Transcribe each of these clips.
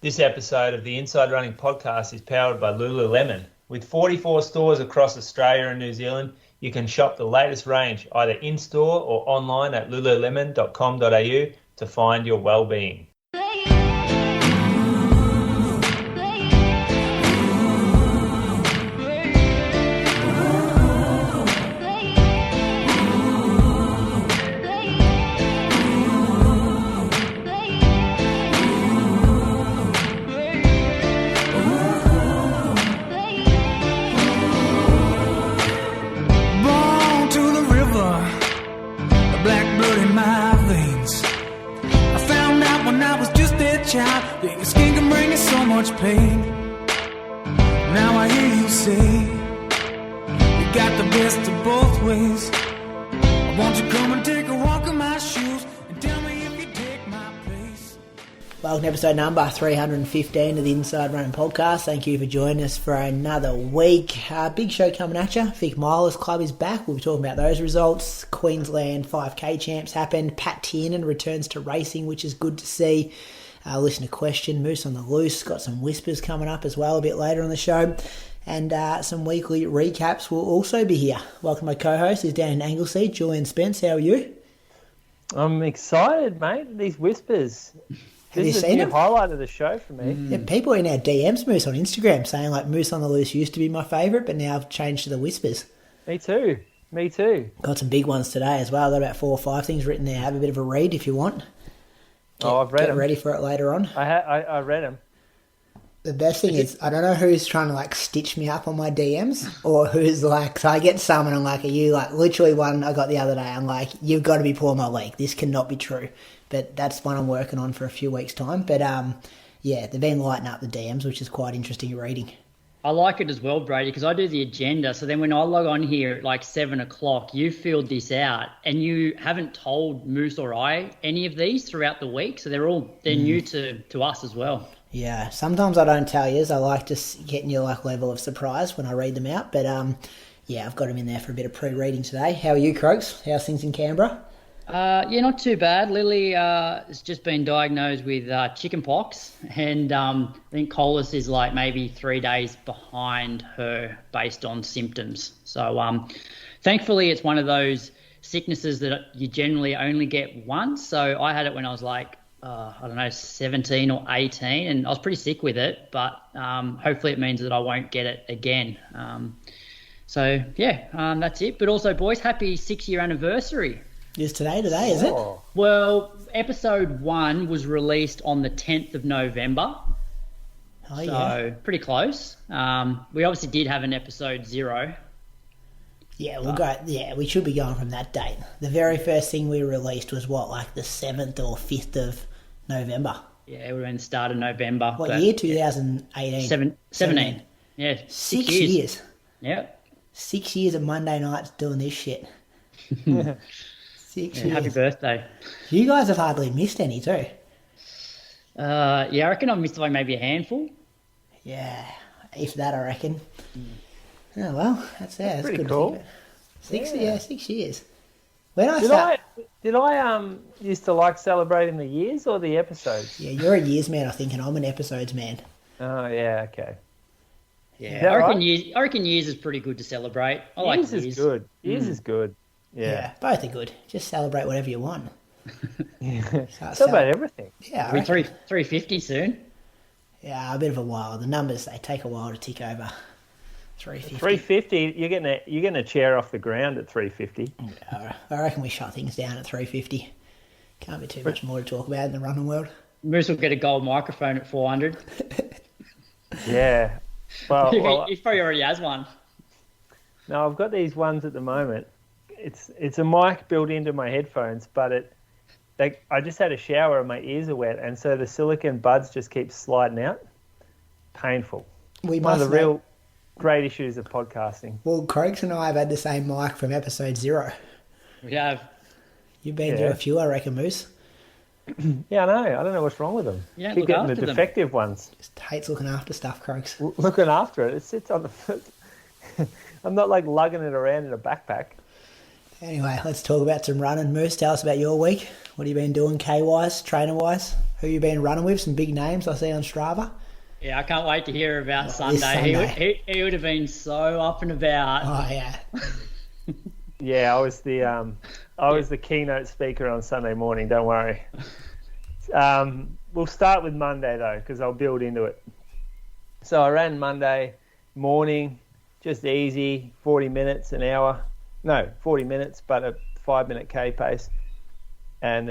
This episode of the Inside Running Podcast is powered by Lululemon. With 44 stores across Australia and New Zealand, you can shop the latest range either in-store or online at lululemon.com.au to find your well-being. Pain. Now I hear you say you got the best of both ways. Won't you come and take a walk in my shoes and tell me if you take my place? Welcome to episode number 315 of the Inside Running Podcast. Thank you for joining us for another week. Big show coming at you. Vic Milers Club is back. We'll be talking about those results. Queensland 5k champs happened. Tiernan returns to racing, which is good to see. Listen to question, Moose on the Loose, got some whispers coming up as well a bit later on the show, and some weekly recaps will also be here. Welcome, my co-host is down in Anglesea, Julian Spence. How are you? I'm excited, mate. These whispers. Have you seen seen the them? Highlight of the show for me. Yeah, people in our DMs, Moose, on Instagram saying like Moose on the Loose used to be my favourite, but now I've changed to the whispers. Me too. Got some big ones today as well. I've got about 4 or 5 things written there. Have a bit of a read if you want. I've read them. Get ready for it later on. I read them. The best thing is, I don't know who's trying to like stitch me up on my DMs or who's like, so I get some and I'm like, are you like, literally one I got the other day, I'm like, you've got to be pulling my leg. This cannot be true. But that's one I'm working on for a few weeks' time. But yeah, they've been lighting up the DMs, which is quite interesting reading. I like it as well, Brady, because I do the agenda. So then when I log on here at like 7 o'clock, you filled this out and you haven't told Moose or I any of these throughout the week. So they're new to us as well. Yeah, sometimes I don't tell you. I like just getting your like level of surprise when I read them out. But yeah, I've got them in there for a bit of pre-reading today. How are you, Croaks? How's things in Canberra? Yeah, not too bad. Lily has just been diagnosed with chicken pox, and I think Colas is like maybe 3 days behind her based on symptoms. So thankfully it's one of those sicknesses that you generally only get once. So I had it when I was like, 17 or 18, and I was pretty sick with it, but hopefully it means that I won't get it again. So yeah, that's it. But also, boys, happy 6-year anniversary. Is today, is it? Well, episode 1 was released on the 10th of November. Oh, so yeah. Pretty close. We obviously did have an episode 0. Yeah, we'll go. Yeah, we should be going from that date. The very first thing we released was what, like the 7th or 5th of November? Yeah, we were in the start of November. What year? 2018? 17. Yeah, 6 years. Yeah. 6 years of Monday nights doing this shit. 6 years. Happy birthday. You guys have hardly missed any too. Yeah, I reckon I missed like maybe a handful. Yeah, if that, I reckon. Oh well, that's pretty good. cool. To think of it. 6 years. When Did I used to like celebrating the years or the episodes? Yeah, you're a years man, I think, and I'm an episodes man. Oh yeah, okay. Yeah, I reckon years is pretty good to celebrate. I like years. Is good. Years is good. Yeah, both are good. Just celebrate whatever you want. Celebrate everything. Yeah, we're 350 soon. Yeah, a bit of a while. The numbers, they take a while to tick over. 350. 350. You're getting a chair off the ground at 350. Yeah, I reckon we shut things down at 350. Can't be too much more to talk about in the running world. Moose will get a gold microphone at 400. Yeah. Well, he probably already has one. No, I've got these ones at the moment. It's a mic built into my headphones, but I just had a shower and my ears are wet, and so the silicone buds just keep sliding out. Painful. One of the real great issues of podcasting. Well, Croaks and I have had the same mic from episode 0. We have. You've been through a few, I reckon, Moose. Yeah, I know. I don't know what's wrong with them. Yeah, keep getting the defective ones. Just hates looking after stuff, Croaks. Looking after it. It sits on the... I'm not like lugging it around in a backpack. Anyway, let's talk about some running. Moose, tell us about your week. What have you been doing K-wise, trainer-wise? Who you been running with? Some big names I see on Strava. Yeah, I can't wait to hear about This Sunday. He would have been so up and about. Oh yeah. Yeah, I was the keynote speaker on Sunday morning. Don't worry. We'll start with Monday though, because I'll build into it. So I ran Monday morning, just easy, 40 minutes an hour. No, 40 minutes, but a 5-minute K pace. And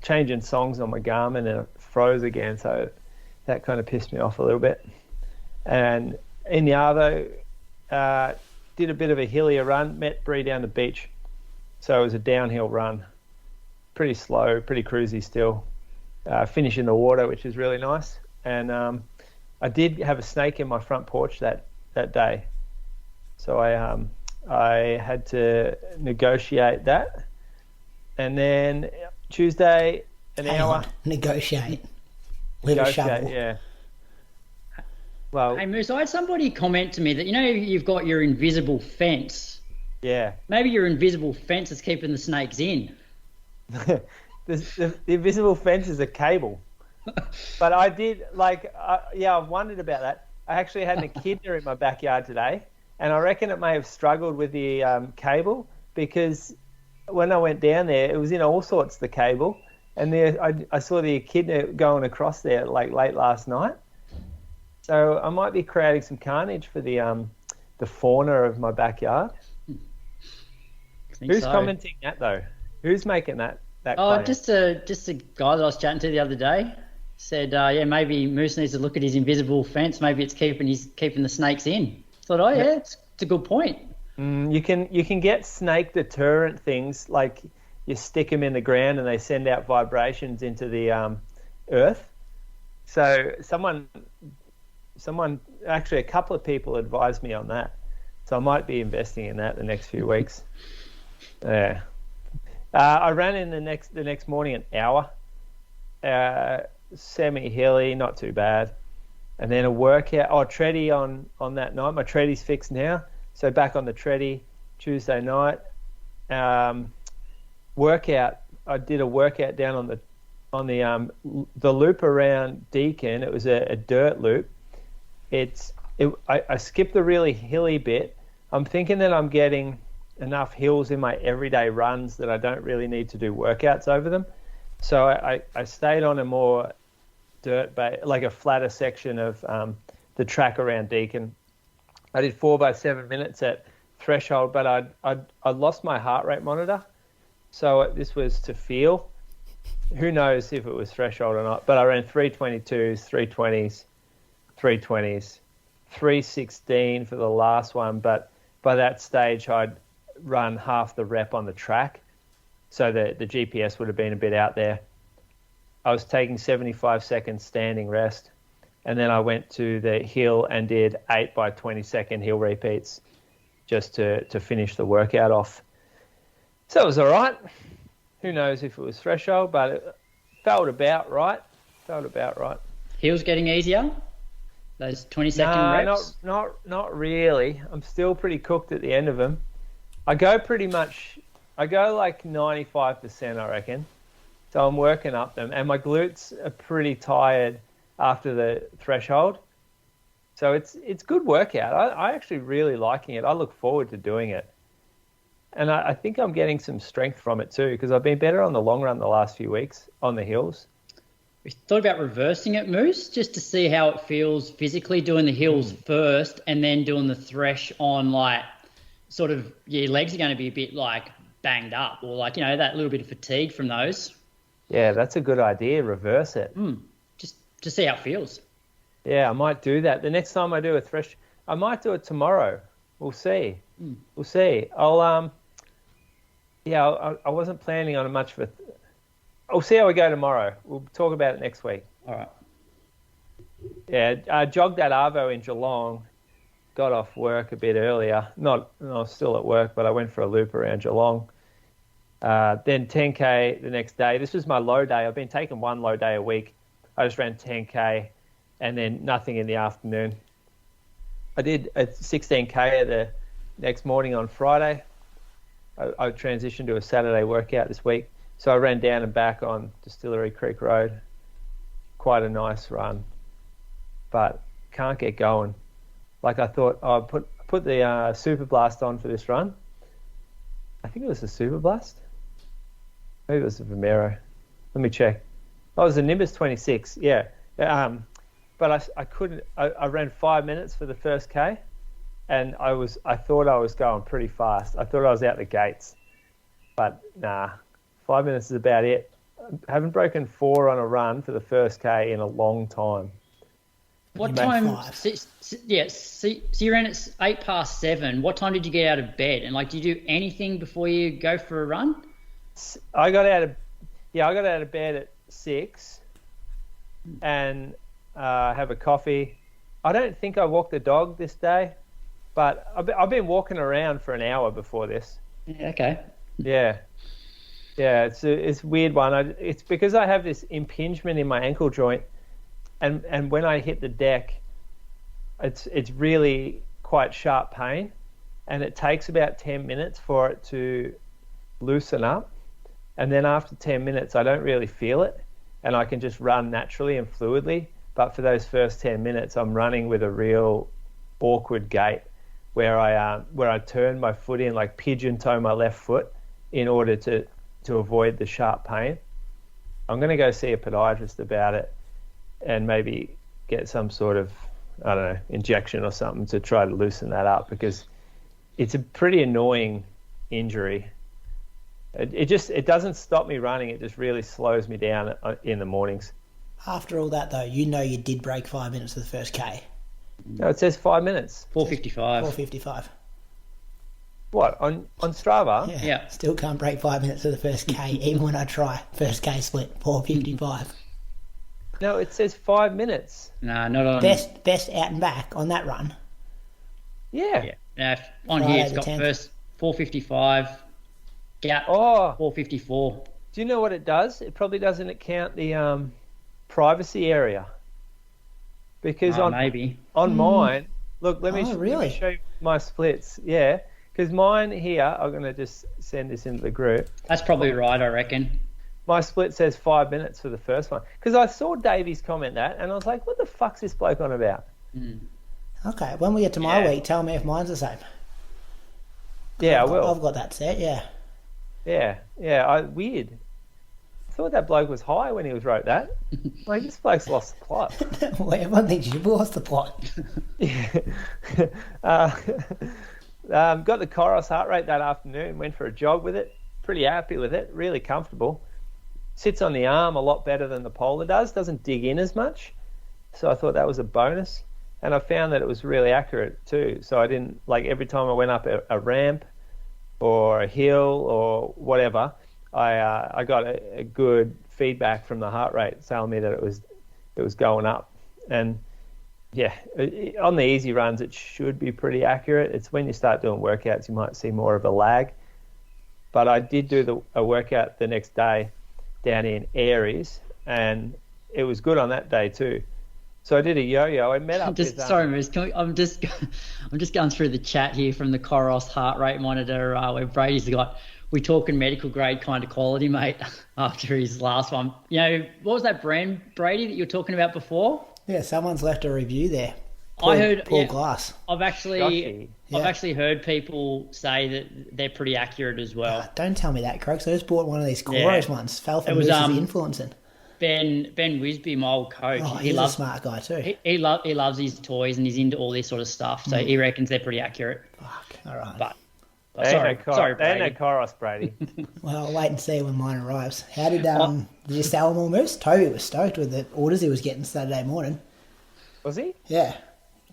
changing songs on my Garmin and it froze again, so that kind of pissed me off a little bit. And in the Arvo, did a bit of a hillier run, met Brady down the beach. So it was a downhill run, pretty slow, pretty cruisy still. Finish in the water, which is really nice. And I did have a snake in my front porch that day. So I had to negotiate that. And then Tuesday, an hour. Negotiate. With a shovel. Yeah. Well, hey Moose, I had somebody comment to me that you've got your invisible fence. Yeah. Maybe your invisible fence is keeping the snakes in. the invisible fence is a cable. But I did I've wondered about that. I actually had an echidna in my backyard today, and I reckon it may have struggled with the cable, because when I went down there, it was in all sorts, the cable, and I saw the echidna going across there like late last night. So I might be creating some carnage for the fauna of my backyard. Who's commenting that though? Who's making that claim? Just a guy that I was chatting to the other day said, maybe Moose needs to look at his invisible fence. Maybe it's keeping the snakes in. I thought, it's a good point. You can get snake deterrent things, like you stick them in the ground and they send out vibrations into the earth. So someone, actually a couple of people advised me on that. So I might be investing in that the next few weeks. Yeah. I ran in the next morning an hour, semi-hilly, not too bad. And then a workout, treadie on that night. My treadie's fixed now. So back on the treadie Tuesday night. Workout. I did a workout down on the loop around Deakin. It was a dirt loop. I skipped the really hilly bit. I'm thinking that I'm getting enough hills in my everyday runs that I don't really need to do workouts over them. So I stayed on a more like a flatter section of the track around Deakin. I did 4 by 7 minutes at threshold, but I lost my heart rate monitor. So this was to feel. Who knows if it was threshold or not, but I ran 322s, 320s, 320s, 316 for the last one, but by that stage I'd run half the rep on the track, so the GPS would have been a bit out there. I was taking 75 seconds standing rest, and then I went to the hill and did 8 by 20-second hill repeats just to finish the workout off. So it was all right. Who knows if it was threshold, but it felt about right. Hills getting easier? Those 20-second reps? Not really. I'm still pretty cooked at the end of them. I go like 95%, I reckon. So I'm working up them, and my glutes are pretty tired after the threshold. So it's good workout. I actually really liking it. I look forward to doing it. And I think I'm getting some strength from it too, because I've been better on the long run the last few weeks on the hills. We thought about reversing it, Moose, just to see how it feels physically, doing the hills first and then doing the thresh on, like, sort of your legs are going to be a bit like banged up, or like, that little bit of fatigue from those. Yeah, that's a good idea. Reverse it. Just to see how it feels. Yeah, I might do that. The next time I do a thresh, I might do it tomorrow. We'll see. We'll see. I wasn't planning on much of a... We'll see how we go tomorrow. We'll talk about it next week. All right. Yeah, I jogged that Arvo in Geelong, got off work a bit earlier. I was still at work, but I went for a loop around Geelong. Then 10K the next day. This was my low day. I've been taking one low day a week. I just ran 10K and then nothing in the afternoon. I did a 16K the next morning on Friday. I transitioned to a Saturday workout this week. So I ran down and back on Distillery Creek Road. quite a nice run, but can't get going. Like I thought, I put the Super Blast on for this run. I think it was the Super Blast. Maybe it was the Vomero. Let me check. Oh, it was the Nimbus 26. Yeah. But I couldn't. I ran 5 minutes for the first K, and I thought I was going pretty fast. I thought I was out the gates, but nah. 5 minutes is about it. I haven't broken 4 on a run for the first K in a long time. What time? So you ran at 7:08. What time did you get out of bed? And like, did you do anything before you go for a run? I got out of bed at 6, and have a coffee. I don't think I walked the dog this day, but I've been walking around for an hour before this. Yeah, okay. Yeah, it's a weird one. It's because I have this impingement in my ankle joint, and when I hit the deck, it's really quite sharp pain, and it takes about 10 minutes for it to loosen up, and then after 10 minutes I don't really feel it, and I can just run naturally and fluidly. But for those first 10 minutes, I'm running with a real awkward gait where I turn my foot in, like pigeon toe my left foot in order to avoid the sharp pain. I'm going to go see a podiatrist about it and maybe get some sort of, I don't know, injection or something to try to loosen that up, because it's a pretty annoying injury. It doesn't stop me running. It just really slows me down in the mornings. After all that, though, you did break 5 minutes for the first K. No, it says 5 minutes. 4:55. 4:55. What, on Strava? Yeah. Still can't break 5 minutes for the first K, even when I try. First K split, 4:55. No, it says 5 minutes. No, not on... Best out and back on that run. Yeah. Now, on Friday here, it's the got 10th. first 4:55, gap 4:54. Do you know what it does? It probably doesn't count the privacy area. Because on mine, look, let me show you my splits. Yeah, because mine here, I'm going to just send this into the group. That's probably right, I reckon. My split says 5 minutes for the first one. Because I saw Davies comment that, and I was like, what the fuck's this bloke on about? Okay, when we get to my week, tell me if mine's the same. Yeah, I will. I've got that set, yeah. Yeah. Weird. I thought that bloke was high when he wrote that. Like, this bloke's lost the plot. Well, everyone thinks you've lost the plot. Got the Coros heart rate that afternoon, went for a jog with it. Pretty happy with it, really comfortable. Sits on the arm a lot better than the Polar does, doesn't dig in as much. So I thought that was a bonus. And I found that it was really accurate too. So I didn't, like, every time I went up a ramp or a hill or whatever, I got a good feedback from the heart rate telling me that it was going up. And yeah, on the easy runs it should be pretty accurate. It's when you start doing workouts you might see more of a lag. But I did do a workout the next day down in Aries, and it was good on that day too. So I did a yo-yo. I met up with... Sorry, Moose. I'm just going through the chat here from the Coros heart rate monitor where Brady's got, we talking medical grade kind of quality, mate, after his last one. You know, what was that brand, Brady, that you were talking about before? Yeah, someone's left a review there. Paul Glass. I've actually heard people say that they're pretty accurate as well. Don't tell me that, Croaks. I just bought one of these Coros ones. Fell for Moose's influencing. Ben Wisby, my old coach. Oh, he's a smart guy too. He loves his toys and he's into all this sort of stuff. So he reckons they're pretty accurate. Fuck, all right. But sorry, Brady. They ain't no Coros, Brady. Well, I'll wait and see when mine arrives. How did did you sell them all, Moose? Toby was stoked with the orders he was getting Saturday morning. Was he? Yeah,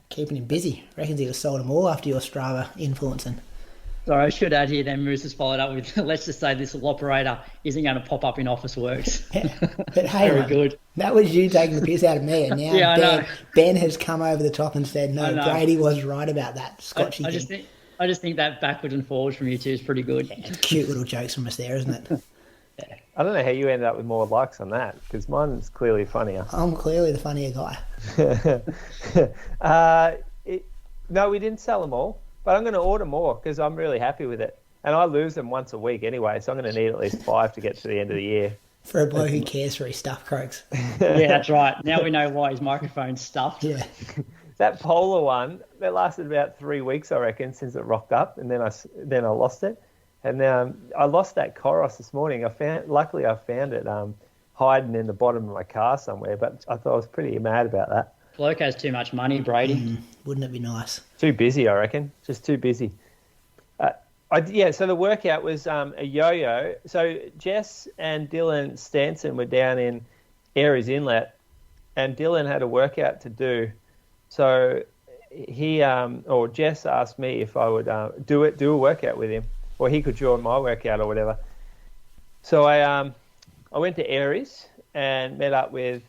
keeping him busy. Reckons he was sold them all after your Strava influencing. Sorry, I should add here then Moose has followed up with, let's just say this operator isn't going to pop up in Office Works. Yeah. But hey, very good. That was you taking the piss out of me, and now Ben has come over the top and said, no, Brady was right about that Scotchy thing. I just think that backwards and forwards from you two is pretty good. Yeah, cute little jokes from us there, isn't it? Yeah. I don't know how you ended up with more likes on that, because mine's clearly funnier. I'm clearly the funnier guy. No, we didn't sell them all, but I'm going to order more because I'm really happy with it. And I lose them once a week anyway, so I'm going to need at least 5 to get to the end of the year. For a bloke who cares for his stuff, Croaks. Yeah, that's right. Now we know why his microphone's stuffed. Yeah. That polar one, that lasted about 3 weeks, I reckon, since it rocked up, and then I lost it. And I lost that Coros this morning. Luckily I found it hiding in the bottom of my car somewhere, but I thought I was pretty mad about that. Bloke has too much money, Brady. Wouldn't it be nice? Too busy, I reckon. Just too busy. So the workout was a yo-yo. So Jess and Dylan Stanson were down in Aries Inlet, and Dylan had a workout to do. So Jess asked me if I would do a workout with him, or he could join my workout or whatever. So I went to Aries and met up with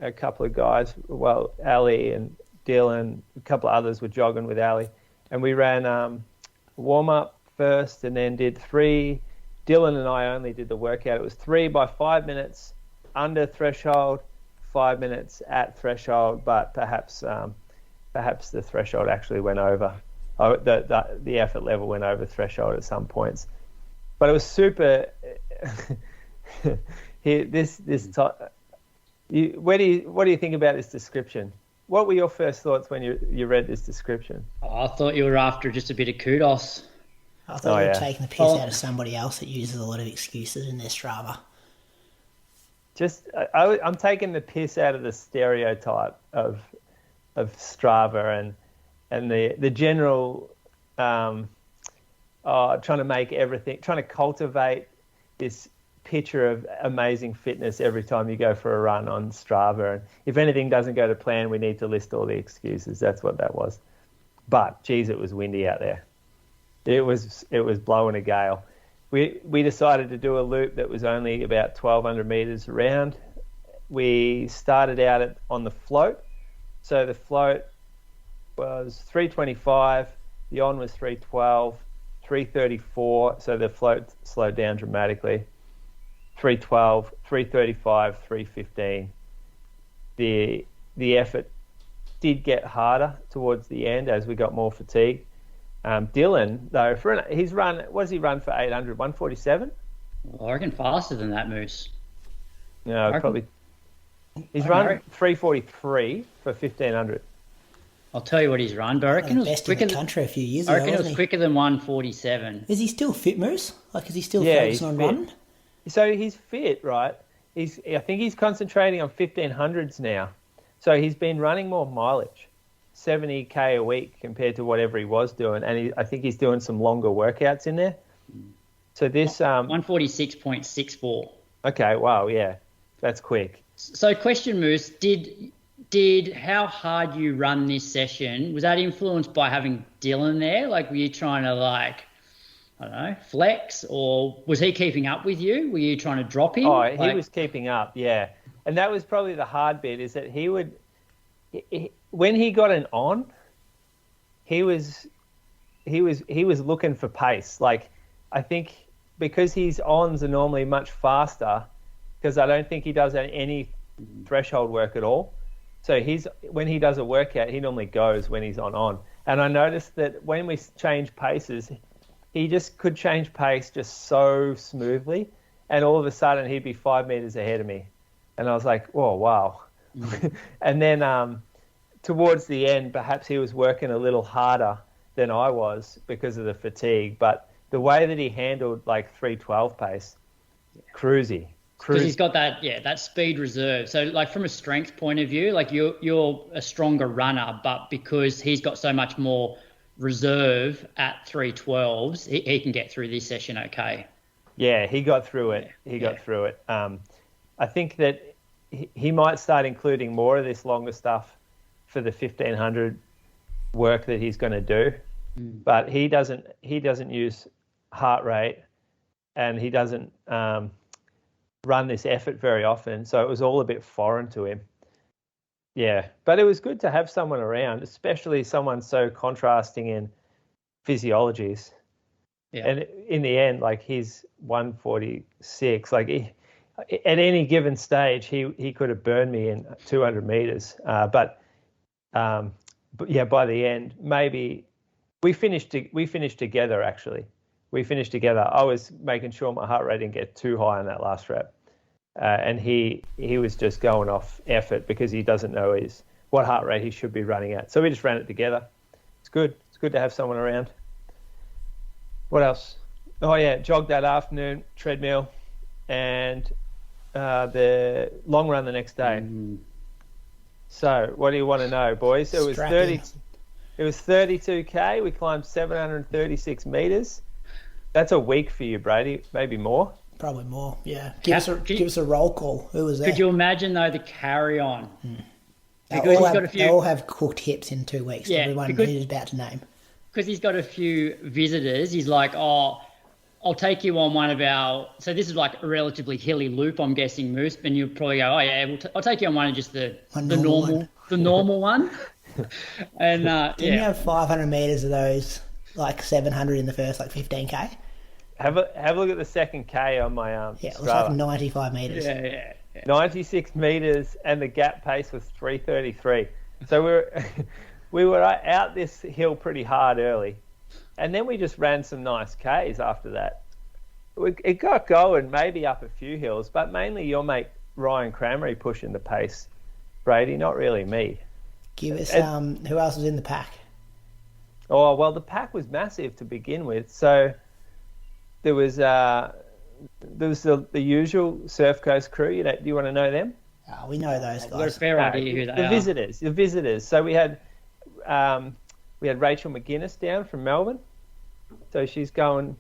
a couple of guys. Well, Ali and Dylan, a couple of others were jogging with Ali, and we ran warm up first, and then did 3. Dylan and I only did the workout. It was 3 by 5 minutes under threshold, 5 minutes at threshold, but perhaps the threshold actually went over. The effort level went over threshold at some points, but it was super. What do you think about this description? What were your first thoughts when you read this description? I thought you were after just a bit of kudos. I thought you were taking the piss out of somebody else that uses a lot of excuses in their Strava. I'm taking the piss out of the stereotype of Strava and the general trying to cultivate this picture of amazing fitness every time you go for a run on Strava. And if anything doesn't go to plan, we need to list all the excuses. That's what that was. But geez, it was windy out there. It was blowing a gale. We decided to do a loop that was only about 1,200 meters around. We started out on the float. So the float was 325, the on was 312, 334. So the float slowed down dramatically. 312, 335, 315. The effort did get harder towards the end as we got more fatigue. Dylan, though, what does he run for 800? 147? I reckon faster than that, Moose. No, probably. He's run 343 for 1500. I'll tell you what he's run, but I reckon it was best quicker in the country a few years I ago. reckon it was quicker than 147. Is he still fit, Moose? Like, is he still focusing on running? So he's fit, right? I think he's concentrating on 1500s now. So he's been running more mileage, 70k a week compared to whatever he was doing, and I think he's doing some longer workouts in there. So this 146.64. Okay, wow, yeah, that's quick. So, question, Moose, did how hard you run this session, was that influenced by having Dylan there? Like, were you trying to, like, I don't know, flex, or was he keeping up with you? Were you trying to drop him? Oh, he was keeping up, yeah. And that was probably the hard bit, is that when he got an on, he was looking for pace. Like, I think because his ons are normally much faster, because I don't think he does any threshold work at all. So when he does a workout, he normally goes when he's on. And I noticed that when we change paces, he just could change pace just so smoothly, and all of a sudden he'd be 5 meters ahead of me. And I was like, oh, wow. And then towards the end, perhaps he was working a little harder than I was because of the fatigue. But the way that he handled like 312 pace, cruisy. Because he's got that speed reserve. So, like, from a strength point of view, like, you're a stronger runner, but because he's got so much more reserve at 312s, he can get through this session okay. Yeah, he got through it. He got through it. I think that he might start including more of this longer stuff for the 1500 work that he's going to do, but he doesn't use heart rate, and he doesn't run this effort very often, so it was all a bit foreign to him. Yeah, but it was good to have someone around, especially someone so contrasting in physiologies. Yeah. And in the end, like, he's 146. Like, at any given stage, he could have burned me in 200 meters. But yeah, by the end, maybe we finished together. Actually, we finished together. I was making sure my heart rate didn't get too high on that last rep. and he was just going off effort because he doesn't know what heart rate he should be running at. So we just ran it together. It's good. It's good to have someone around. What else? Oh yeah, jogged that afternoon, treadmill, and the long run the next day. So what do you want to know, boys? It was 32k. We climbed 736 meters. That's a week for you, Brady. Maybe more. Probably more. Yeah. Give us a roll call. Who was that? Could you imagine though the carry on? They all have cooked hips in 2 weeks. Yeah, everyone he's about to name. Because he's got a few visitors. He's like, oh, I'll take you on one of our. So this is like a relatively hilly loop, I'm guessing, Moose. And you'll probably go, oh yeah, I'll take you on one of just the normal one. And didn't you have 500 meters of those, like 700 in the first, like 15k? Have a look at the second K on my Yeah, it was like 95 meters. Yeah. 96 meters, and the gap pace was 3:33. So we were out this hill pretty hard early, and then we just ran some nice Ks after that. It got going, maybe up a few hills, but mainly your mate Ryan Cramery pushing the pace, Brady, not really me. Give us who else was in the pack? Oh well, the pack was massive to begin with. So there was the usual Surf Coast crew. Do you want to know them? Oh, we know those guys. I've got a fair idea who they are. The visitors. So we had Rachel McGuinness down from Melbourne. So she's going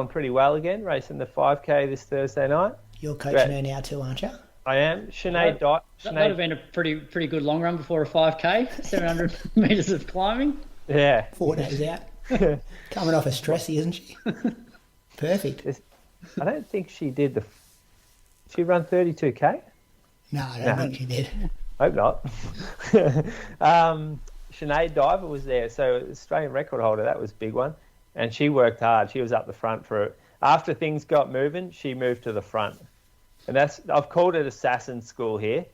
pretty well again, racing the 5K this Thursday night. You're coaching her now too, aren't you? I am. Sinead that would have been a pretty good long run before a 5K, 700 metres of climbing. Yeah. 4 days out. Coming off a stressy, isn't she? Perfect. I don't think she did she run 32k? No, I don't think she did. Hope not. Sinead Diver was there, so Australian record holder, that was a big one. And she worked hard. She was up the front after things got moving, she moved to the front. And I've called it Assassin School here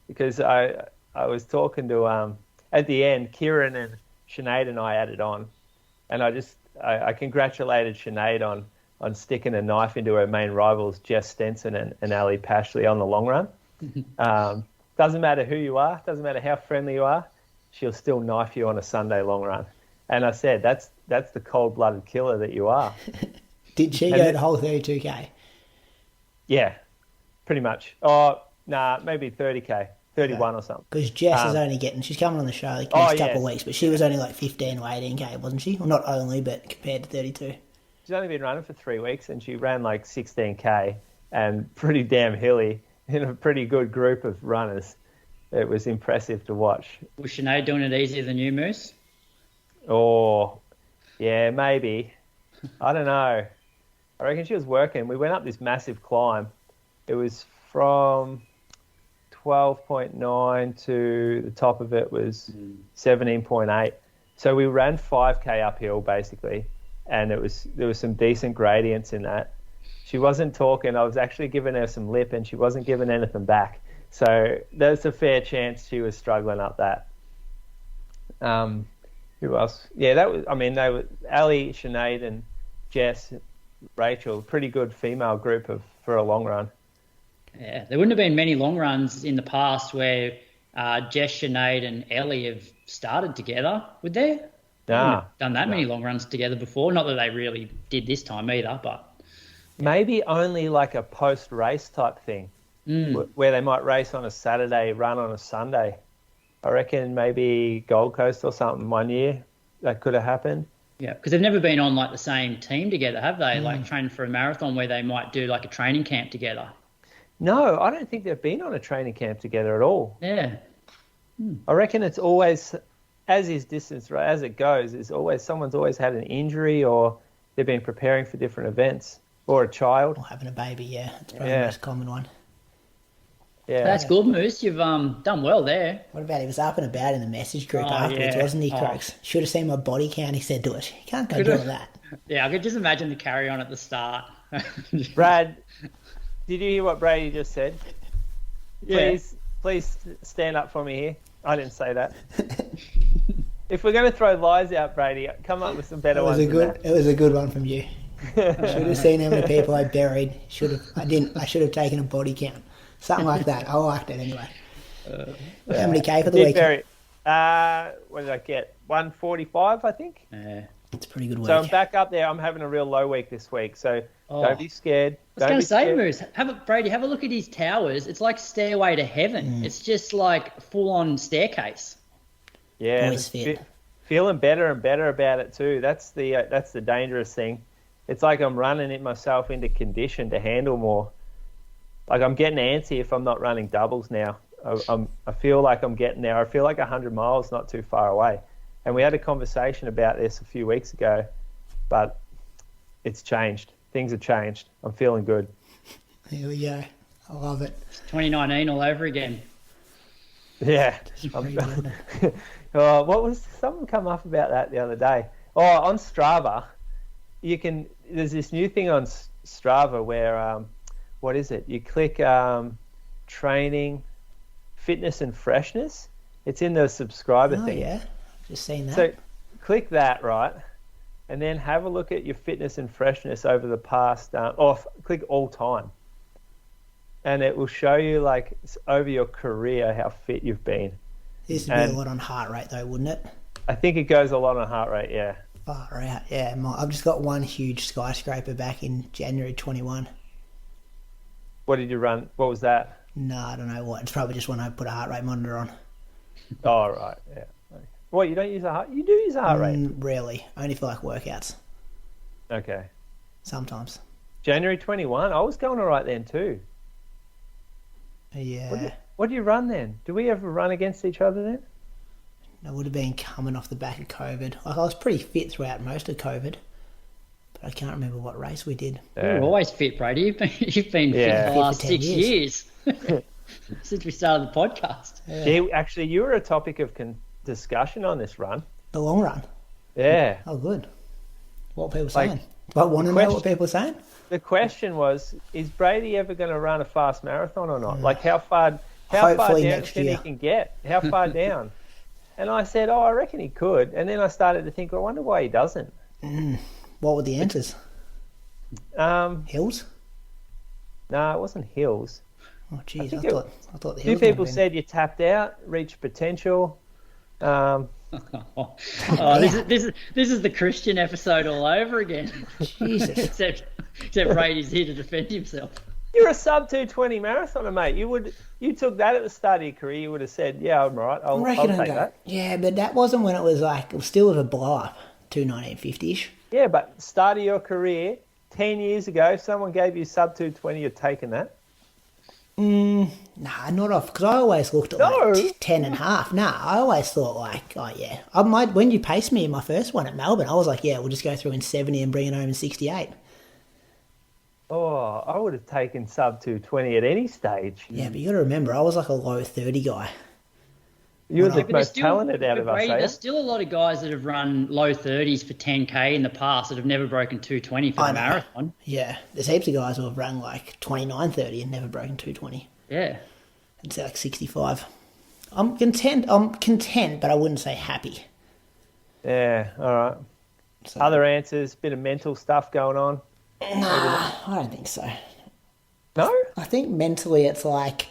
because I was talking to, at the end, Kieran and Sinead and I added on. And I congratulated Sinead on sticking a knife into her main rivals, Jess Stenson and Ali Pashley on the long run. Doesn't matter who you are, doesn't matter how friendly you are, she'll still knife you on a Sunday long run. And I said, that's the cold-blooded killer that you are. Did she go the whole 32k? Yeah, pretty much. Oh, nah, maybe 30k, 31 or something. Because Jess is only she's coming on the show like next couple of weeks, but she was only like 15 or 18k, wasn't she? Well, not only, but compared to 32. She's only been running for 3 weeks, and she ran like 16k and pretty damn hilly in a pretty good group of runners. It was impressive to watch. Was Sinead doing it easier than you, Moose? Oh, yeah, maybe. I don't know. I reckon she was working. We went up this massive climb. It was from 12.9 to the top of it was 17.8. So we ran 5k uphill basically, and there was some decent gradients in that. She wasn't talking. I was actually giving her some lip, and she wasn't giving anything back. So there's a fair chance she was struggling up that. Who else? Yeah, they were Ali, Sinead, and Jess, Rachel. Pretty good female group for a long run. Yeah, there wouldn't have been many long runs in the past where Jess, Sinead, and Ellie have started together, would there? Done that many long runs together before. Not that they really did this time either, but maybe only like a post-race type thing, where they might race on a Saturday, run on a Sunday. I reckon maybe Gold Coast or something one year that could have happened. Yeah, because they've never been on like the same team together, have they? Like training for a marathon where they might do like a training camp together. No, I don't think they've been on a training camp together at all. Yeah. I reckon it's always, as is distance, right, as it goes, someone's always had an injury or they've been preparing for different events, or a child. Or having a baby, yeah. It's probably the most common one. Yeah. That's good, Moose. You've done well there. What about he was up and about in the message group afterwards, wasn't he, Crooks? Should have seen my body count, he said to it. You can't go doing that. Yeah, I could just imagine the carry on at the start. Brad, did you hear what Brady just said? Yeah. Please stand up for me here. I didn't say that. If we're going to throw lies out, Brady, come up with some better ones. It was a good one from you. Should have seen how many people I buried. I should have taken a body count. Something like that. I liked it anyway. How many K for the week? What did I get? 145, I think. It's a pretty good week. So I'm back up there. I'm having a real low week this week. So don't be scared. I was going to say, Moose, Brady, have a look at his towers. It's like Stairway to Heaven. It's just like full-on staircase. Yeah, feeling better and better about it too. That's the dangerous thing. It's like I'm running myself into condition to handle more. Like I'm getting antsy if I'm not running doubles now. I feel like I'm getting there. I feel like 100 miles not too far away. And we had a conversation about this a few weeks ago, but it's changed. Things have changed. I'm feeling good. Here we go. I love it. It's 2019 all over again. Yeah. Someone come up about that the other day. On Strava, there's this new thing on Strava where, what is it? You click training, fitness and freshness. It's in the subscriber thing. Yeah. Just seen that. So click that, right? And then have a look at your fitness and freshness over the past, click all time. And it will show you, like, over your career, how fit you've been. This would be a lot on heart rate, though, wouldn't it? I think it goes a lot on heart rate, yeah. Far out, yeah. I've just got one huge skyscraper back in January 21. What did you run? What was that? No, I don't know what. It's probably just when I put a heart rate monitor on. Oh, right, yeah. What, you don't use you do use a heart rate? Rarely. Only for, like, workouts. Okay. Sometimes. January 21? I was going all right then, too. Yeah. What do you run then? Do we ever run against each other then? I would have been coming off the back of COVID. Like, I was pretty fit throughout most of COVID, but I can't remember what race we did. You're always fit, Brady. You've been fit for the last 6 years. Since we started the podcast. Yeah, actually, you were a topic of discussion on this run. The long run? Yeah. Oh, good. What were people saying? I want to know what people are saying. The question was, is Brady ever going to run a fast marathon or not? Like, how far down can he get? How far down? And I said, I reckon he could. And then I started to think, I wonder why he doesn't. What were the answers? Hills? No, it wasn't hills. Oh, geez, I thought the hills. Two people said you tapped out, reached potential. This is the Christian episode all over again. Jesus. except Brady's here to defend himself. You're a sub 220 marathoner, mate. You took that at the start of your career. You would have said, "Yeah, I'm right. I'll take that." Yeah, but that wasn't when it was still with a blow up, 1950-ish. Yeah, but start of your career 10 years ago, if someone gave you sub 220, you're taking that. Nah, not off, because I always looked at 10 and a half. Nah, I always thought when you paced me in my first one at Melbourne, I was like, yeah, we'll just go through in 70 and bring it home in 68. Oh, I would have taken sub 220 at any stage. Yeah, but you got to remember, I was like a low 30 guy. You're the most talented out of us, eh? There's still a lot of guys that have run low 30s for 10K in the past that have never broken 220 for the marathon. Yeah, there's heaps of guys who have run like 29, 30 and never broken 220. Yeah. It's like 65. I'm content, but I wouldn't say happy. Yeah, all right. So, other answers, bit of mental stuff going on? Nah, I don't think so. No? I think mentally it's like,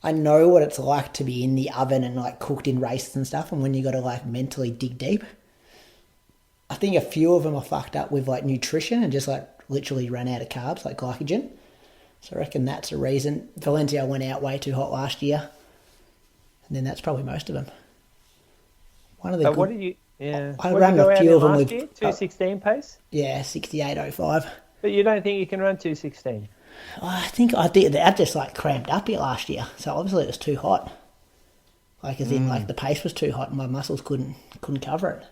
I know what it's like to be in the oven and like cooked in races and stuff, and when you got to like mentally dig deep. I think a few of them are fucked up with like nutrition and just like literally ran out of carbs, like glycogen. So I reckon that's a reason. Valencia went out way too hot last year, and then that's probably most of them. One of the what did you? Yeah, I ran a few of them with 2:16 pace. Yeah, 68:05. But you don't think you can run 2:16? I think I did. That just like cramped up here last year, so obviously it was too hot. Like as in, like the pace was too hot, and my muscles couldn't cover it.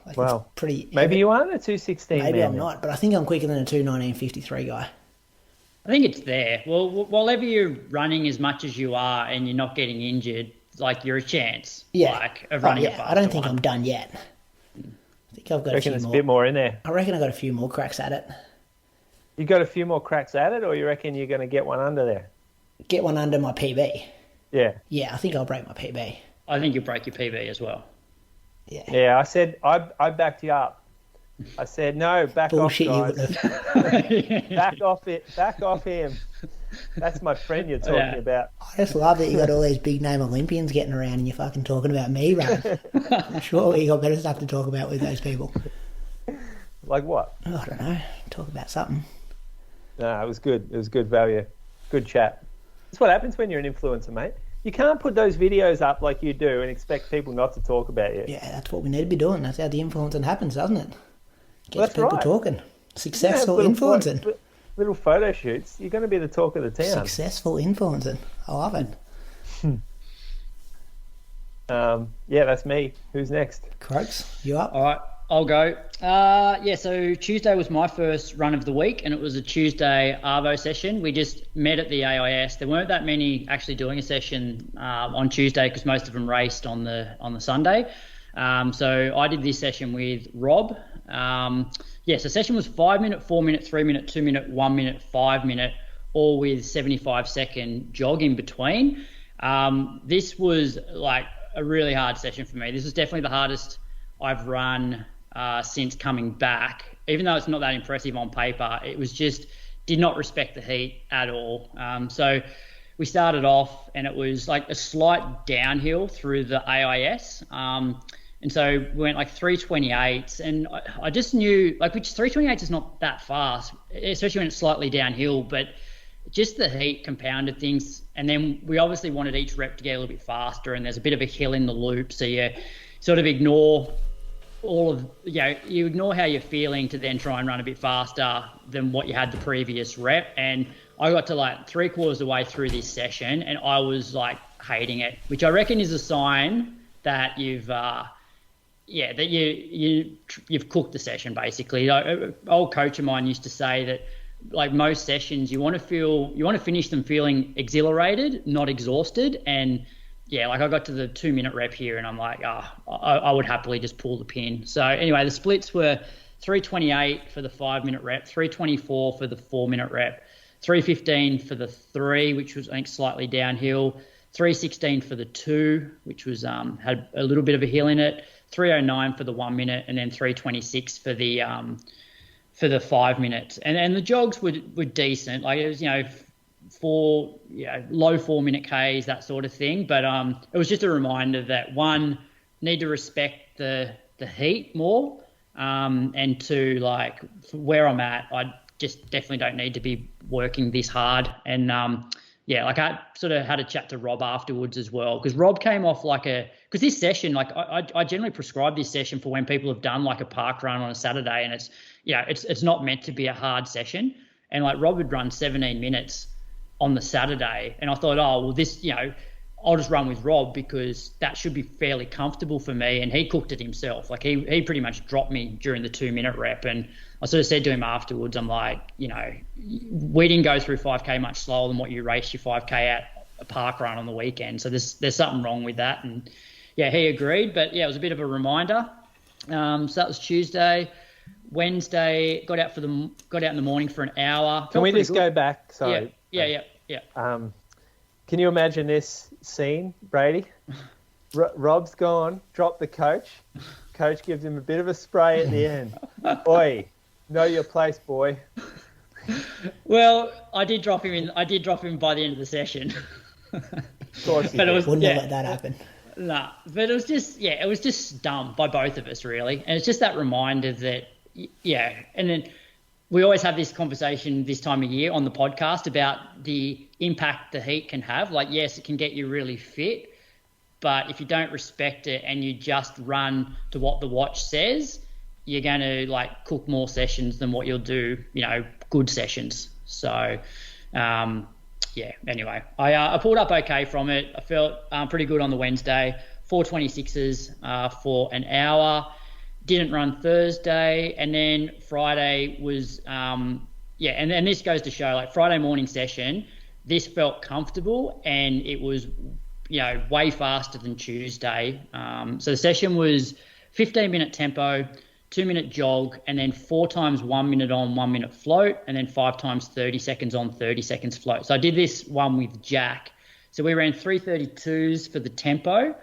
Like, well, it's pretty. Maybe you aren't a 2:16. Maybe I'm not, but I think I'm quicker than a 2:19.53 guy. I think it's there. Well, whenever you're running as much as you are and you're not getting injured, like you're a chance. Yeah. Of running a I don't think I'm done yet. I think I've got a few more. A bit more in there. I reckon I've got a few more cracks at it. You got a few more cracks at it, or you reckon you're going to get one under there? Get one under my PB. Yeah. Yeah, I think I'll break my PB. I think you'll break your PB as well. Yeah. Yeah, I said I backed you up I said, no, back Bullshit, off, you guys. wouldn't have. Back off it. Back off him. That's my friend you're talking about. I just love that you got all these big name Olympians getting around and you're fucking talking about me, Ron. I'm sure you got better stuff to talk about with those people. Like what? Oh, I don't know. Talk about something. No, it was good. It was good value. Good chat. That's what happens when you're an influencer, mate. You can't put those videos up like you do and expect people not to talk about you. Yeah, that's what we need to be doing. That's how the influencing happens, doesn't it? Gets Well, that's people right. talking. Successful little influencing. Little photo shoots. You're going to be the talk of the town. Successful influencing. I love it. Yeah, that's me. Who's next? Croaks, you up? All right, I'll go. So Tuesday was my first run of the week, and it was a Tuesday Arvo session. We just met at the AIS. There weren't that many actually doing a session on Tuesday because most of them raced on the Sunday. So I did this session with Rob. So session was 5 minute, 4 minute, 3 minute, 2 minute, 1 minute, 5 minute, all with 75-second jog in between. This was like a really hard session for me. This was definitely the hardest I've run since coming back. Even though it's not that impressive on paper, it was just did not respect the heat at all. So we started off and it was like a slight downhill through the AIS. And so we went like 328s, and I just knew, like, which 328s is not that fast, especially when it's slightly downhill, but just the heat compounded things. And then we obviously wanted each rep to get a little bit faster, and there's a bit of a hill in the loop, so you sort of ignore you ignore how you're feeling to then try and run a bit faster than what you had the previous rep. And I got to like 3/4 of the way through this session, and I was like hating it, which I reckon is a sign that you've you've cooked the session basically. An old coach of mine used to say that like most sessions you want to finish them feeling exhilarated, not exhausted. And like I got to the 2 minute rep here and I'm like, I would happily just pull the pin. So anyway, the splits were 328 for the 5 minute rep, 324 for the 4 minute rep, 315 for the 3, which was I think slightly downhill, 316 for the 2, which was had a little bit of a hill in it, 309 for the 1 minute, and then 326 for the 5 minutes. And the jogs were decent. Like it was, low 4 minute Ks, that sort of thing. But it was just a reminder that one, need to respect the heat more, and two, like where I'm at, I just definitely don't need to be working this hard. And I sort of had a chat to Rob afterwards as well, because Rob came off because this session, like I generally prescribe this session for when people have done like a park run on a Saturday, and it's not meant to be a hard session. And like Rob would run 17 minutes on the Saturday, and I thought, I'll just run with Rob because that should be fairly comfortable for me. And he cooked it himself. Like he pretty much dropped me during the 2 minute rep. And I sort of said to him afterwards, I'm like, we didn't go through 5K much slower than what you raced your 5K at a park run on the weekend. So there's something wrong with that. And he agreed. But it was a bit of a reminder. So that was Tuesday. Wednesday, got out in the morning for an hour. Can we just go back? Sorry. Yeah. Can you imagine this scene, Brady? Rob's gone, dropped the coach. Coach gives him a bit of a spray at the end. Oi, know your place, boy. Well, I did drop him by the end of the session. Of course but wouldn't have let that happen. Nah, but it was just dumb by both of us, really. And it's just that reminder that, and then we always have this conversation this time of year on the podcast about the impact the heat can have. Like, yes, it can get you really fit, but if you don't respect it and you just run to what the watch says, you're going to like cook more sessions than what you'll do, good sessions. So, anyway, I pulled up okay from it. I felt pretty good on the Wednesday, 426s for an hour. Didn't run Thursday, and then Friday was and this goes to show, like, Friday morning session, this felt comfortable and it was way faster than Tuesday. So the session was 15-minute tempo, 2 minute jog, and then 4 times 1 minute on, 1 minute float, and then 5 times 30 seconds on, 30 seconds float. So I did this one with Jack. So we ran 332s for the tempo,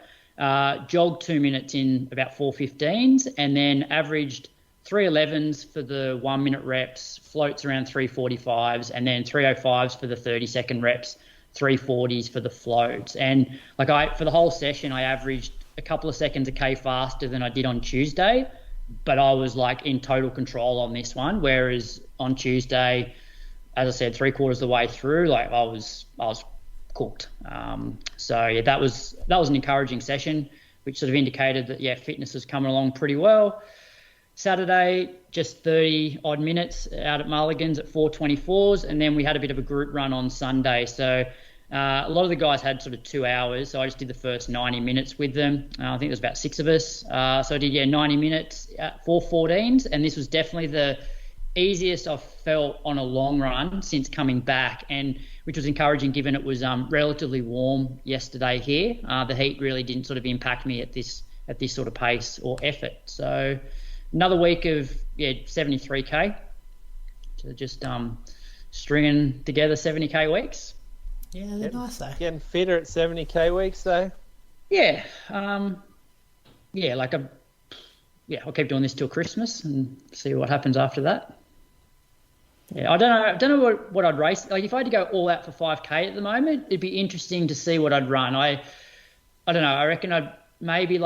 jogged 2 minutes in about 4:15s, and then averaged 311s for the 1 minute reps, floats around 345s, and then 305s for the 30-second reps, 340s for the floats. And for the whole session, I averaged a couple of seconds a K faster than I did on Tuesday, but I was in total control on this one. Whereas on Tuesday, as I said, 3/4 of the way through, I was cooked. That was an encouraging session, which sort of indicated that fitness is coming along pretty well. Saturday, just 30 odd minutes out at Mulligan's at 4:24s, and then we had a bit of a group run on Sunday. So a lot of the guys had sort of 2 hours, so I just did the first 90 minutes with them. I think there's about 6 of us. So I did 90 minutes at 4:14s, and this was definitely the easiest I've felt on a long run since coming back, and which was encouraging given it was relatively warm yesterday here. The heat really didn't sort of impact me at this sort of pace or effort. So another week of 73k. So just stringing together 70k weeks. Yeah, they're nice though. Getting fitter at 70k weeks though. Yeah, I'll keep doing this till Christmas and see what happens after that. Yeah, I don't know what I'd race. If I had to go all out for 5k at the moment, it'd be interesting to see what I'd run. I don't know. I reckon I'd maybe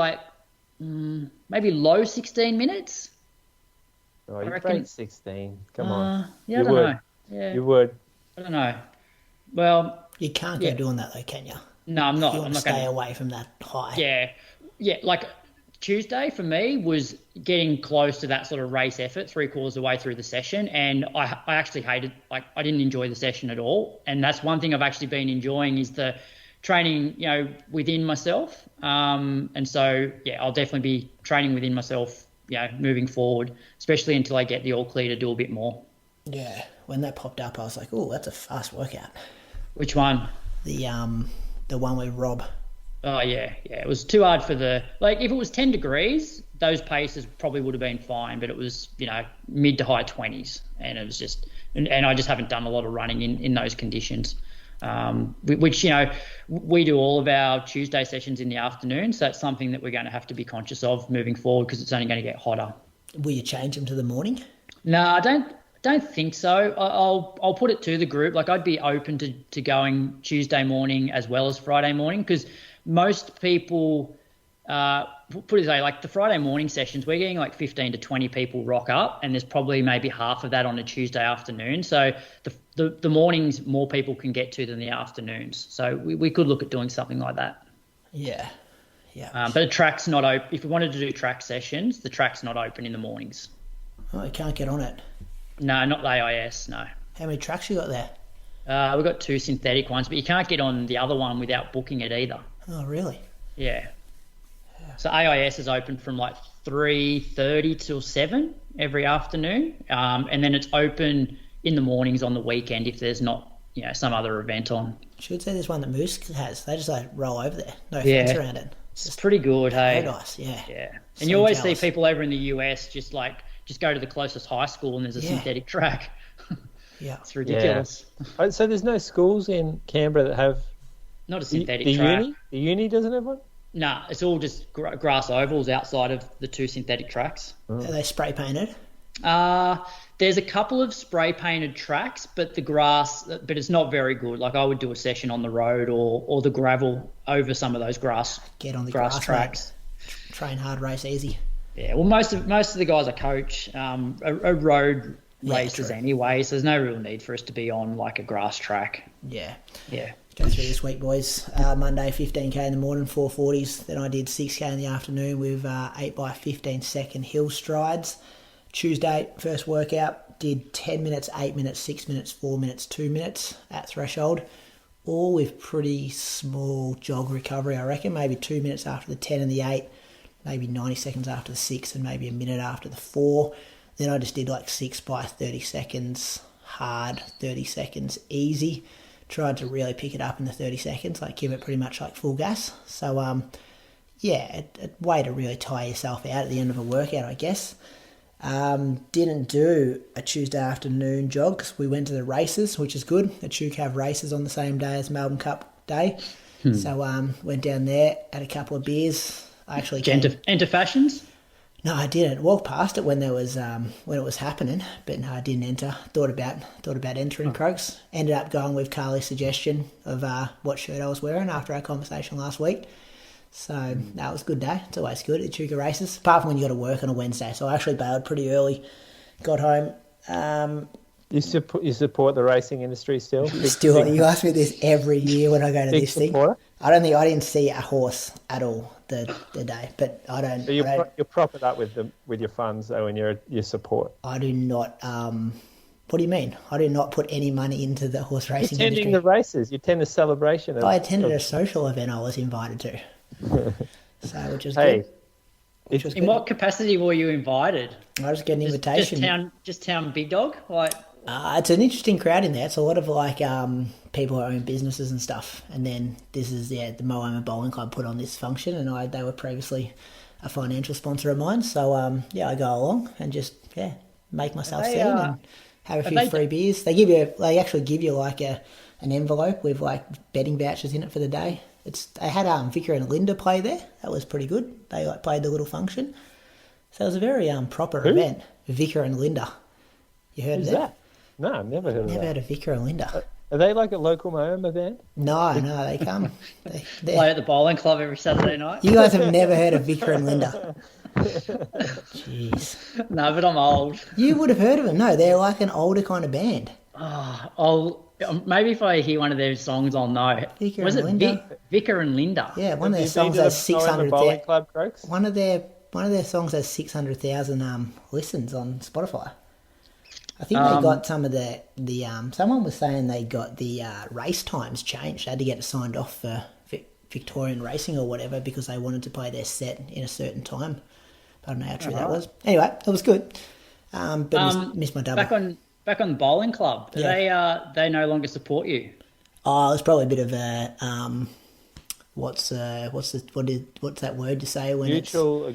maybe low 16 minutes. Oh, you break 16. Come on. Yeah, I don't know. Yeah, you would. I don't know. Well, you can't go doing that though, can you? No, I'm not. You want I'm to not stay gonna... away from that high. Yeah. Tuesday for me was getting close to that sort of race effort 3/4 of the way through the session, and I actually hated, I didn't enjoy the session at all. And that's one thing I've actually been enjoying is the training, within myself. And so, I'll definitely be training within myself, moving forward, especially until I get the all clear to do a bit more. Yeah, when that popped up, I was like, oh, that's a fast workout. Which one? The one with Rob. Oh, yeah. It was too hard for if it was 10 degrees, those paces probably would have been fine, but it was, mid to high 20s, and it was just, and I just haven't done a lot of running in those conditions, which, we do all of our Tuesday sessions in the afternoon, so that's something that we're going to have to be conscious of moving forward because it's only going to get hotter. Will you change them to the morning? No, I don't think so. I'll put it to the group. I'd be open to going Tuesday morning as well as Friday morning because most people, put it this way, the Friday morning sessions, we're getting 15 to 20 people rock up, and there's probably maybe half of that on a Tuesday afternoon. So the mornings more people can get to than the afternoons. So we could look at doing something like that. Yeah. But the track's not open. If we wanted to do track sessions, the track's not open in the mornings. Oh, you can't get on it? No, not the AIS, no. How many tracks you got there? We've got 2 synthetic ones, but you can't get on the other one without booking it either. Oh, really? Yeah. So AIS is open from 3:30 till 7 every afternoon, and then it's open in the mornings on the weekend if there's not, some other event on. Should say there's one that Moose has. They just roll over there, no fence around it. It's pretty good, hey. Paradise, yeah. Yeah, and So you always jealous. see people over in the US just go to the closest high school and there's a synthetic track. Yeah, it's ridiculous. Yeah. So there's no schools in Canberra that have not a synthetic track. The uni doesn't have one? Nah, it's all just grass ovals outside of the 2 synthetic tracks. Are they spray painted? There's a couple of spray painted tracks, but it's not very good. I would do a session on the road or the gravel over some of those grass. Get on the grass tracks. Mate. Train hard, race easy. Yeah, well, most of the guys I coach are road racers anyway, so there's no real need for us to be on a grass track. Yeah. Yeah. Go through this week, boys. Monday, 15k in the morning, 440s. Then I did 6k in the afternoon with 8 by 15 second hill strides. Tuesday, first workout, did 10 minutes, 8 minutes, 6 minutes, 4 minutes, 2 minutes at threshold. All with pretty small jog recovery, I reckon. Maybe 2 minutes after the 10 and the 8, maybe 90 seconds after the 6, and maybe a minute after the 4. Then I just did 6 by 30 seconds hard, 30 seconds easy. Tried to really pick it up in the 30 seconds, give it pretty much full gas. So, a way to really tire yourself out at the end of a workout, I guess. Didn't do a Tuesday afternoon jog because we went to the races, which is good. The Tuke have races on the same day as Melbourne Cup Day. So, went down there, had a couple of beers. I actually Enter fashions? No, I didn't. Walked past it when it was happening, but no, I didn't enter. Thought about entering Croaks. Ended up going with Carly's suggestion of what shirt I was wearing after our conversation last week. So that was a good day. It's always good at Chuka races, apart from when you got to work on a Wednesday. So I actually bailed pretty early. Got home. You support the racing industry still? You ask me this every year when I go to this supporter? thing. I didn't see a horse at all the day, but I don't. So you prop it up with your funds though, and your support. I do not. What do you mean? I do not put any money into the horse racing industry. Attending the races, you attend a celebration. I attended a social event I was invited to, which is good. In what capacity were you invited? I just get an invitation. Just town big dog, like. It's an interesting crowd in there. It's a lot of people who own businesses and stuff. And then this is the Moama Bowling Club put on this function, and they were previously a financial sponsor of mine. So I go along and just make myself seen and have a few free beers. They actually give you like an envelope with like betting vouchers in it for the day. They had Vicar and Linda play there. That was pretty good. They played the little function. So it was a very proper event. Vicar and Linda. You heard of that? No, I've never heard of that. Never heard of Vicar and Linda. Are they like a local Moama band? No, they come. They play at the bowling club every Saturday night. You guys have never heard of Vicar and Linda. Jeez. No, but I'm old. You would have heard of them. No, they're like an older kind of band. Maybe if I hear one of their songs, I'll know. Vicar and Linda. Vicar and Linda. Yeah, one of their songs has 600,000. One of their songs has 600,000 listens on Spotify. I think they got some of the someone was saying they got the race times changed. They had to get it signed off for Victorian racing or whatever because they wanted to play their set in a certain time. I don't know how true that was. Anyway, it was good. But missed my double. Back on the bowling club. They no longer support you. Oh, it's probably a bit of a what's that word to say when mutual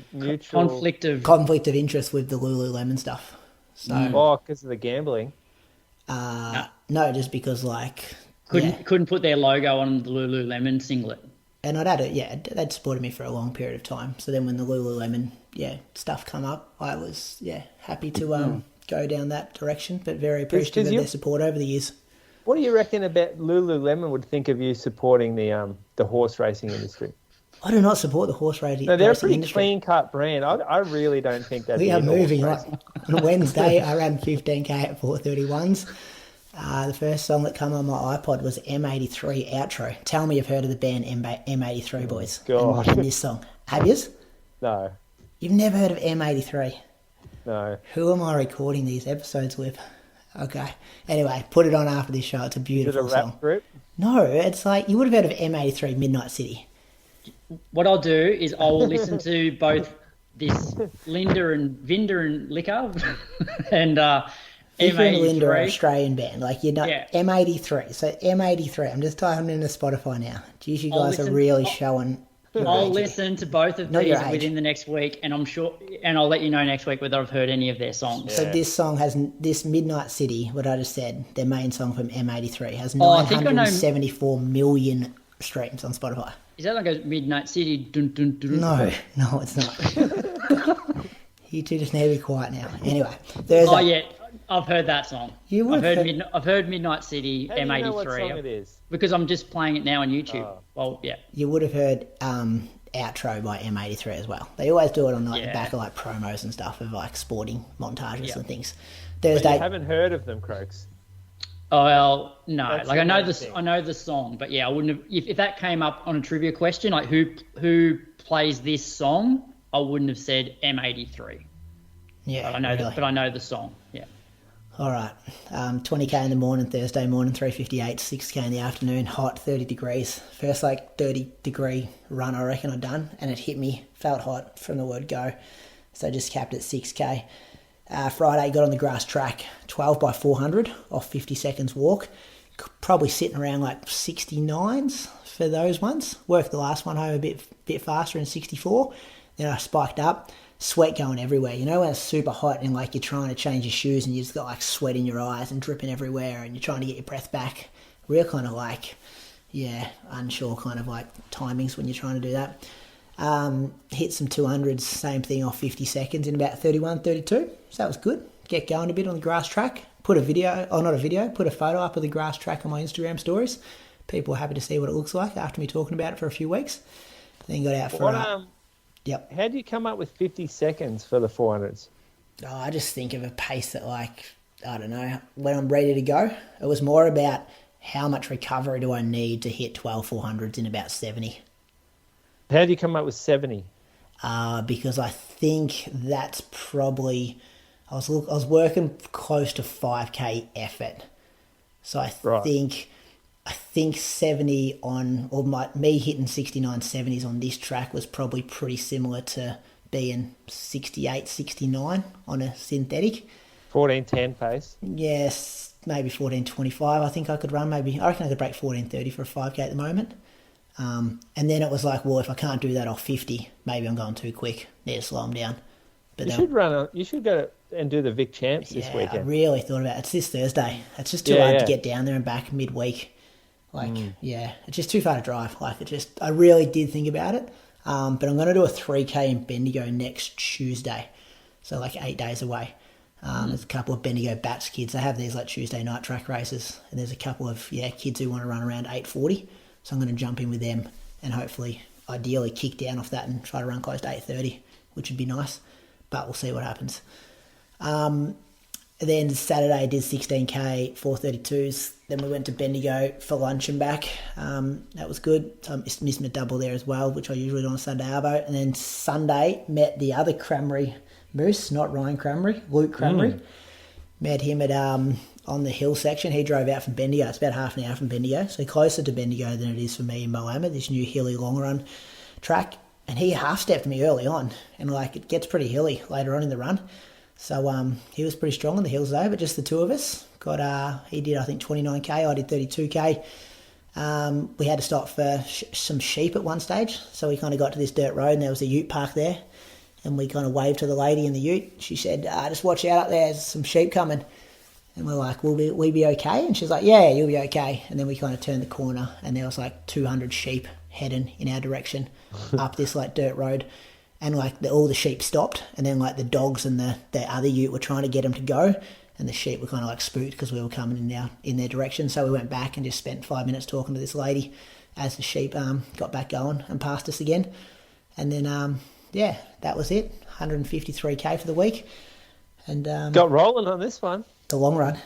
conflict of interest with the Lululemon stuff. So, because of the gambling? No, just because couldn't put their logo on the Lululemon singlet. And they'd supported me for a long period of time. So then when the Lululemon stuff come up, I was happy to go down that direction, but very appreciative of their support over the years. What do you reckon about Lululemon would think of you supporting the horse racing industry? I do not support the horse racing industry. No, they're a pretty clean-cut brand. I really don't think that's... We are moving on. On Wednesday, I ran 15K at 4:31s. The first song that came on my iPod was M83 Outro. Tell me you've heard of the band M83, boys. God. And this song. Have you? No. You've never heard of M83? No. Who am I recording these episodes with? Okay. Anyway, put it on after this show. It's a beautiful song. Is it a rap group? No, it's like... You would have heard of M83 Midnight City. What I'll do is I will listen to both this Linda and Vinda and Liquor and M83. And Linda are Australian band, M83. So M83. I'm just typing into Spotify now. Geez, you guys are really showing. I'll listen to both of these within the next week, and I'm sure, and I'll let you know next week whether I've heard any of their songs. Yeah. So this song has this Midnight City. What I just said, their main song from M83 has 974 million streams on Spotify. Is that like a Midnight City? Dun, dun, dun, no, it's not. You two just need to be quiet now. Anyway, Thursday. I've heard that song. I've heard Midnight City, How do M83. you know what song it is? Because I'm just playing it now on YouTube. Oh. Well, yeah. You would have heard Outro by M83 as well. They always do it on the back of promos and stuff of sporting montages and things. Thursday. But you haven't heard of them, Croaks. Oh well, no. That's I know the song, but I wouldn't have. If that came up on a trivia question, like who plays this song, I wouldn't have said M83. Yeah, but I know the song. Yeah. All right, 20k in the morning, Thursday morning, 3:58, 6k in the afternoon, hot, 30 degrees. First 30-degree run I reckon I'd done, and it hit me, felt hot from the word go, so just capped at 6k. Friday, got on the grass track, 12 by 400 off 50 seconds walk. Probably sitting around 69s for those ones. Worked the last one home a bit faster in 64. Then I spiked up, sweat going everywhere. You know when it's super hot and you're trying to change your shoes and you just got sweat in your eyes and dripping everywhere and you're trying to get your breath back. Real kind of unsure kind of timings when you're trying to do that. Hit some 200s, same thing off 50 seconds in about 31, 32. So that was good. Get going a bit on the grass track. Put a photo up of the grass track on my Instagram stories. People were happy to see what it looks like after me talking about it for a few weeks. Then got out for... Yep. How do you come up with 50 seconds for the 400s? Oh, I just think of a pace that, like, I don't know, when I'm ready to go. It was more about how much recovery do I need to hit 12 400s in about 70. How do you come up with 70? Because I think that's probably... I was working close to 5K effort. So I think 70 on... Or me hitting 69 70s on this track was probably pretty similar to being 68, 69 on a synthetic. 14:10 pace. Yes, maybe 14:25 I think I could run. I reckon I could break 14:30 for a 5K at the moment. And then it was like, well, if I can't do that off 50, maybe I'm going too quick. Need to slow them down. But you should go and do the Vic Champs this weekend. I really thought about it. It's this Thursday. It's just too hard to get down there and back midweek. It's just too far to drive. I really did think about it. But I'm going to do a 3K in Bendigo next Tuesday. So 8 days away. There's a couple of Bendigo Bats kids. They have these Tuesday night track races. And there's a couple of kids who want to run around 8:40. So I'm going to jump in with them and hopefully, ideally, kick down off that and try to run close to 8:30, which would be nice. But we'll see what happens. Then Saturday I did 16K, 4:32s. Then we went to Bendigo for lunch and back. That was good. So I missed my double there as well, which I usually do on Sunday arvo. And then Sunday met the other Cranberry moose, not Ryan Cranberry, Luke Cranberry. Met him at on the hill section. He drove out from Bendigo. It's about half an hour from Bendigo, so closer to Bendigo than it is for me in Moama, this new hilly long run track. And he half-stepped me early on, and it gets pretty hilly later on in the run. So he was pretty strong on the hills though, but just the two of us. He did, I think, 29K, I did 32K. We had to stop for some sheep at one stage, so we kind of got to this dirt road and there was a ute park there, and we kind of waved to the lady in the ute. She said, just watch out up there, there's some sheep coming. And we're like, will we be okay? And she's like, yeah, you'll be okay. And then we kind of turned the corner and there was 200 sheep heading in our direction up this dirt road. And all the sheep stopped, and then the dogs and the other ute were trying to get them to go, and the sheep were kind of spooked because we were coming in their direction. So we went back and just spent 5 minutes talking to this lady as the sheep got back going and passed us again. And then that was it. 153K for the week, and got rolling on this one. The long run.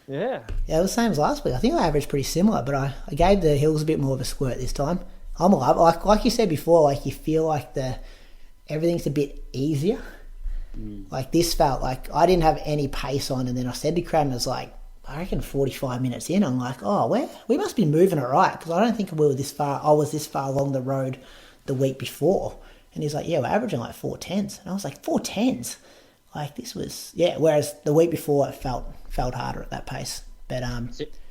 Yeah, it was the same as last week. I think I averaged pretty similar, but I gave the hills a bit more of a squirt this time. I'm alive. Like you said before, you feel everything's a bit easier. This felt like I didn't have any pace on, and then I said to Cramner's I reckon 45 minutes in, I'm like, oh, we must be moving all right, because I don't think we were this far. I was this far along the road the week before, and he's like, yeah, we're averaging 4:10s, and I was like, 4:10s, this was Whereas the week before it felt harder at that pace. But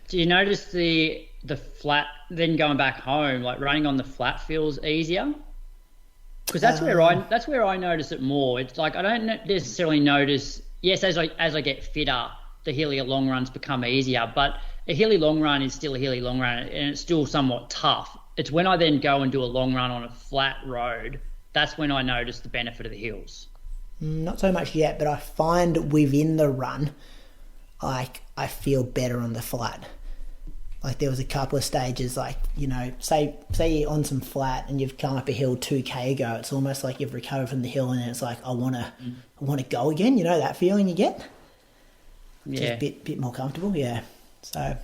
do you notice the flat? Then going back home, running on the flat feels easier. Because that's where I notice it more. It's I don't necessarily notice. Yes, as I get fitter, the hilly long runs become easier. But a hilly long run is still a hilly long run, and it's still somewhat tough. It's when I then go and do a long run on a flat road, that's when I notice the benefit of the hills. Not so much yet, but I find within the run, I feel better on the flat. There was a couple of stages, say you're on some flat and you've come up a hill 2K ago, it's almost like you've recovered from the hill and it's I want to go again. You know that feeling you get? Yeah. Just a bit more comfortable, yeah. So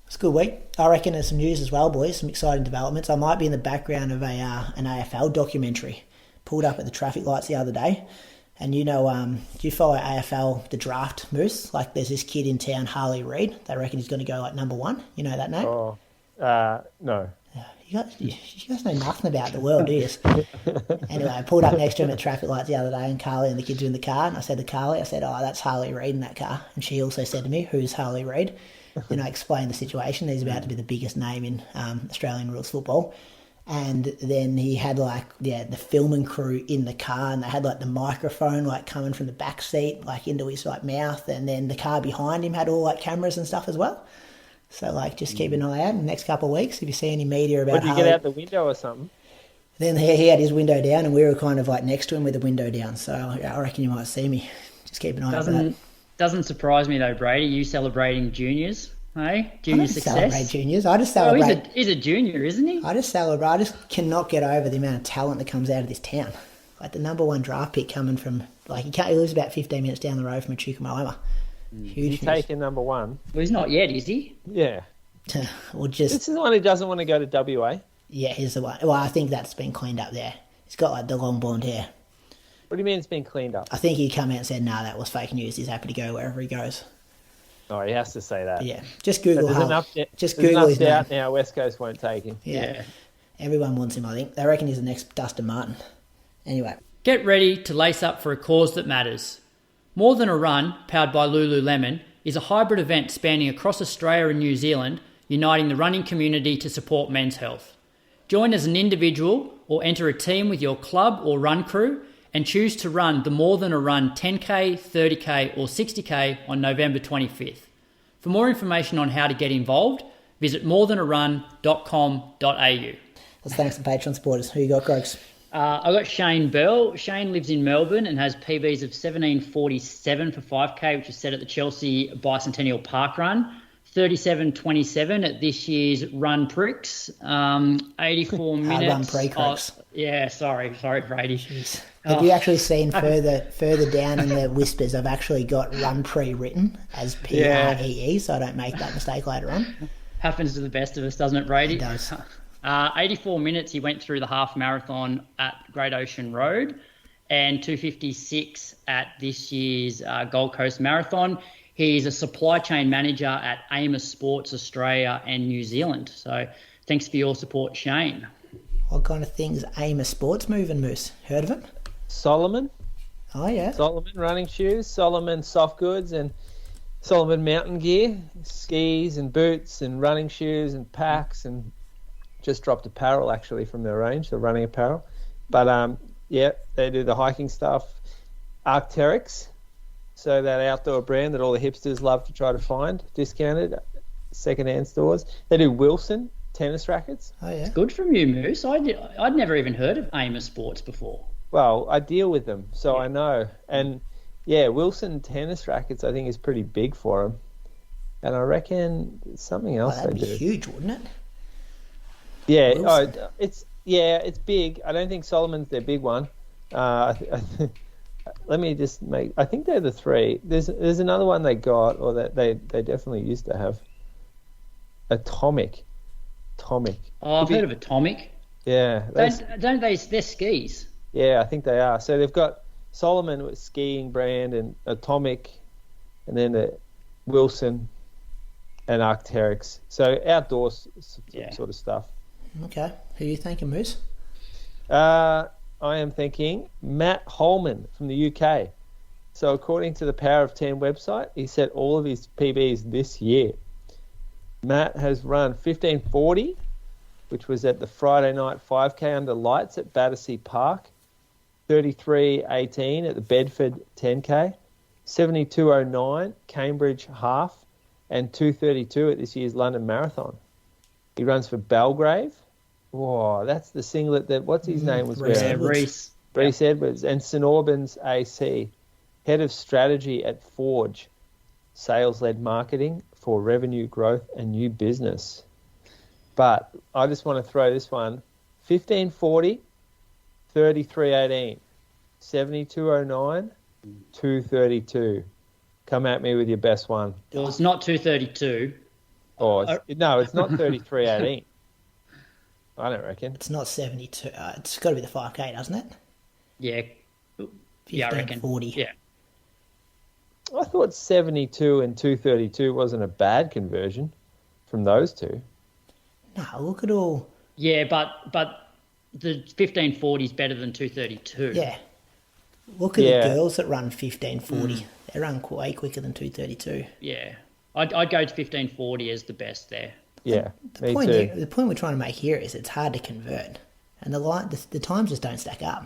it's a good week. I reckon there's some news as well, boys, some exciting developments. I might be in the background of an AFL documentary. Pulled up at the traffic lights the other day. And do you follow AFL, the draft, Moose? There's this kid in town, Harley Reid. They reckon he's going to go number one. You know that name? Oh, no. You guys know nothing about the world, do you? Anyway, I pulled up next to him at traffic lights the other day, and Carly and the kids were in the car. And I said to Carly, oh, that's Harley Reid in that car. And she also said to me, who's Harley Reid? Then I explained the situation. He's about to be the biggest name in Australian rules football. And then he had the filming crew in the car, and they had the microphone coming from the back seat into his mouth, and then the car behind him had all cameras and stuff as well. So just keep an eye out in the next couple of weeks if you see any media about. Would you get out the window or something? Then he had his window down, and we were kind of like next to him with the window down. So I reckon you might see me. Just keep an eye on that. Doesn't surprise me though, Brady. You celebrating juniors, hey? Junior success. Celebrate juniors. I just celebrate. He's a junior, isn't he? I just celebrate. I just cannot get over the amount of talent that comes out of this town. Like the number one draft pick coming from he lives about 15 minutes down the road from Chukamalama. Huge. He's taking number one. Well, he's not yet, is he? Yeah. This is the one who doesn't want to go to WA. Yeah, he's the one. Well, I think that's been cleaned up there. He's got like the long blonde hair. What do you mean it's been cleaned up? I think he come out and said, "Nah, that was fake news. He's happy to go wherever he goes." Oh, he has to say that. Yeah, just Google him. Just Google his name. Now West Coast won't take him. Yeah. Everyone wants him, I think. They reckon he's the next Dustin Martin. Anyway. Get ready to lace up for a cause that matters. More Than a Run, powered by Lululemon, is a hybrid event spanning across Australia and New Zealand, uniting the running community to support men's health. Join as an individual or enter a team with your club or run crew and choose to run the More Than a Run 10K, 30K or 60K on November 25th. For more information on how to get involved, visit morethanarun.com.au. Let's thank some Patreon supporters. Who you got, Grogs? I got Shane Bell. Shane lives in Melbourne and has PBs of 17:47 for 5K, which was set at the Chelsea Bicentennial Park Run. 37:27 at this year's Run Prix. 84 minutes. Run Prix. Yeah, sorry, Brady. Jeez. Have you actually seen further down in the whispers? I've actually got Run Pre written as PREE, so I don't make that mistake later on. Happens to the best of us, doesn't it, Brady? It does. 84 minutes he went through the half marathon at Great Ocean Road, and 2:56 at this year's Gold Coast Marathon. He's a supply chain manager at Amos Sports Australia and New Zealand. So thanks for your support, Shane. What kind of things Amos Sports moving, Moose? Heard of him? Solomon. Oh, yeah. Solomon running shoes, Solomon soft goods, and Solomon mountain gear, skis and boots and running shoes and packs, and just dropped apparel actually from their range, the running apparel. But they do the hiking stuff. Arc'teryx, so that outdoor brand that all the hipsters love to try to find, discounted, second-hand stores. They do Wilson tennis rackets. Oh, yeah. Good from you, Moose. I'd never even heard of Amos Sports before. Well, I deal with them, so I know. And, Wilson tennis rackets I think is pretty big for them. And I reckon something else that'd they be do. Huge, wouldn't it? Yeah, Wilson. it's big. I don't think Solomon's their big one. Let me just I think they're the three. There's another one they got, or that they definitely used to have. Atomic. Oh, I've heard of Atomic. Yeah. Don't they? They're skis. Yeah, I think they are. So they've got Solomon with skiing brand, and Atomic, and then the Wilson and Arc'teryx. So outdoor sort of stuff. Okay. Who are you thinking, Moose? I am thinking Matt Holman from the UK. So according to the Power of 10 website, he set all of his PBs this year. Matt has run 15:40, which was at the Friday night 5K under lights at Battersea Park, 33:18 at the Bedford 10K, 72:09 Cambridge half, and 2:32 at this year's London Marathon. He runs for Belgrave. Whoa, that's the singlet that, what's his name was wearing? Reese. Reese Edwards. And St Albans AC, head of strategy at Forge, sales-led marketing for revenue growth and new business. But I just want to throw this one, 15:40, 33:18, 72:09, 2:32. Come at me with your best one. Well, it's not 2:32. No, it's not 33:18. I don't reckon. It's not 72. It's got to be the 5K, doesn't it? Yeah. I reckon. 40. Yeah. I thought 72 and 2:32 wasn't a bad conversion from those two. No, look at all. Yeah, but the 15:40 is better than 2:32. Yeah. Look at the girls that run 15:40. They run way quicker than 2:32. Yeah. I'd go to 15:40 as the best there. Yeah, the point we're trying to make here is it's hard to convert, and the times just don't stack up.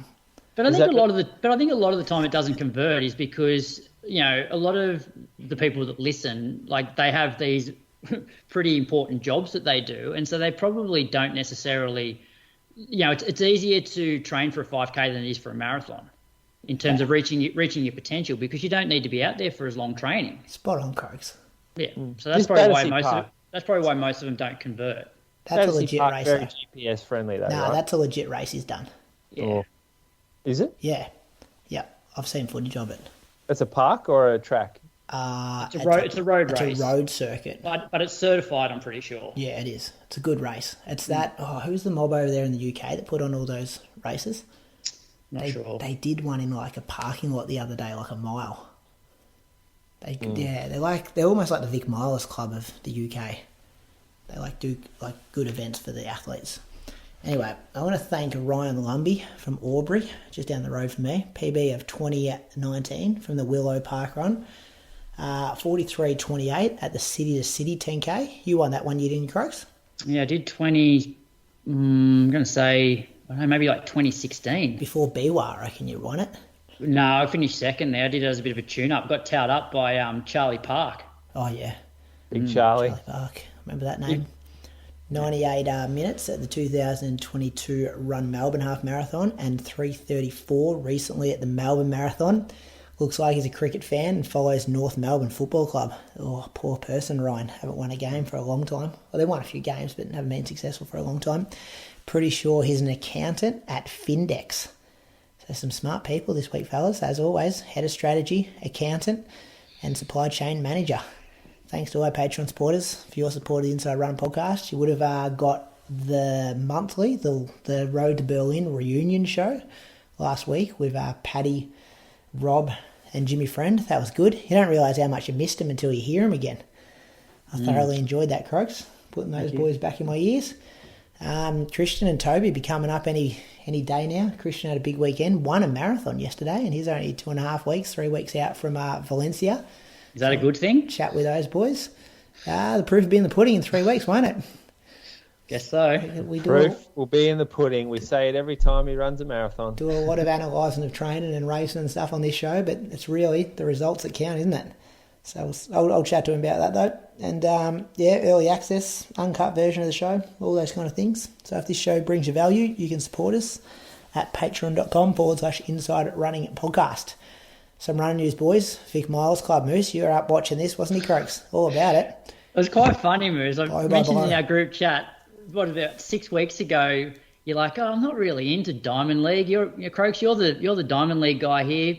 But I think a lot of the time it doesn't convert is because a lot of the people that listen, like, they have these pretty important jobs that they do, and so they probably don't necessarily it's easier to train for a 5K than it is for a marathon in terms of reaching your potential, because you don't need to be out there for as long training. Spot on, Croaks. Yeah, so that's probably why most of them don't convert. That's a legit race. Very GPS friendly though. Nah, right? that's a legit race he's done. Yeah. Oh. Is it? Yeah. I've seen footage of it. It's a park or a track? It's a road race. It's a road circuit. But it's certified, I'm pretty sure. Yeah, it is. It's a good race. It's that. Who's the mob over there in the UK that put on all those races? Not sure. They did one in like a parking lot the other day, like a mile. They're almost like the Vic Milers Club of the UK. They do good events for the athletes. Anyway, I want to thank Ryan Lumby from Albury, just down the road from me. PB of 2019 from the Willow Park Run. 43.28 at the City to City 10K. You won that one, you didn't, Croaks? Yeah, I did 20. I'm going to say, I don't know, maybe like 2016. Before Biwa, I reckon you won it. No, I finished second there. I did it as a bit of a tune-up. Got towed up by Charlie Park. Oh, yeah. Big Charlie. Charlie Park. Remember that name? 98 minutes at the 2022 Run Melbourne Half Marathon and 3:34 recently at the Melbourne Marathon. Looks like he's a cricket fan and follows North Melbourne Football Club. Oh, poor person, Ryan. Haven't won a game for a long time. Well, they won a few games, but haven't been successful for a long time. Pretty sure he's an accountant at Findex. So some smart people this week, fellas. As always, head of strategy, accountant, and supply chain manager. Thanks to our Patreon supporters for your support of the Inside Run podcast. You would have got the monthly, the Road to Berlin reunion show last week with Paddy, Rob, and Jimmy Friend. That was good. You don't realise how much you missed them until you hear them again. I thoroughly enjoyed that, Croaks. Putting those boys back in my ears. Christian and Toby be coming up any day now. Christian had a big weekend, won a marathon yesterday, and he's only 2.5 weeks, 3 weeks out from Valencia. Is that a good thing? Chat with those boys. The proof will be in the pudding in 3 weeks, won't it? Guess so. Proof will be in the pudding. We say it every time he runs a marathon. Do a lot of analysing of training and racing and stuff on this show, but it's really the results that count, isn't it? So I'll chat to him about that though. And early access, uncut version of the show, all those kind of things. So if this show brings you value, you can support us at patreon.com/Inside Running Podcast. Some running news, boys. Vic Milers Club, Moose, you were up watching this, wasn't he, Croaks? All about it. It was quite funny, Moose. I mentioned in our group chat, about 6 weeks ago, you're like, I'm not really into Diamond League. You're Croaks, you're the Diamond League guy here,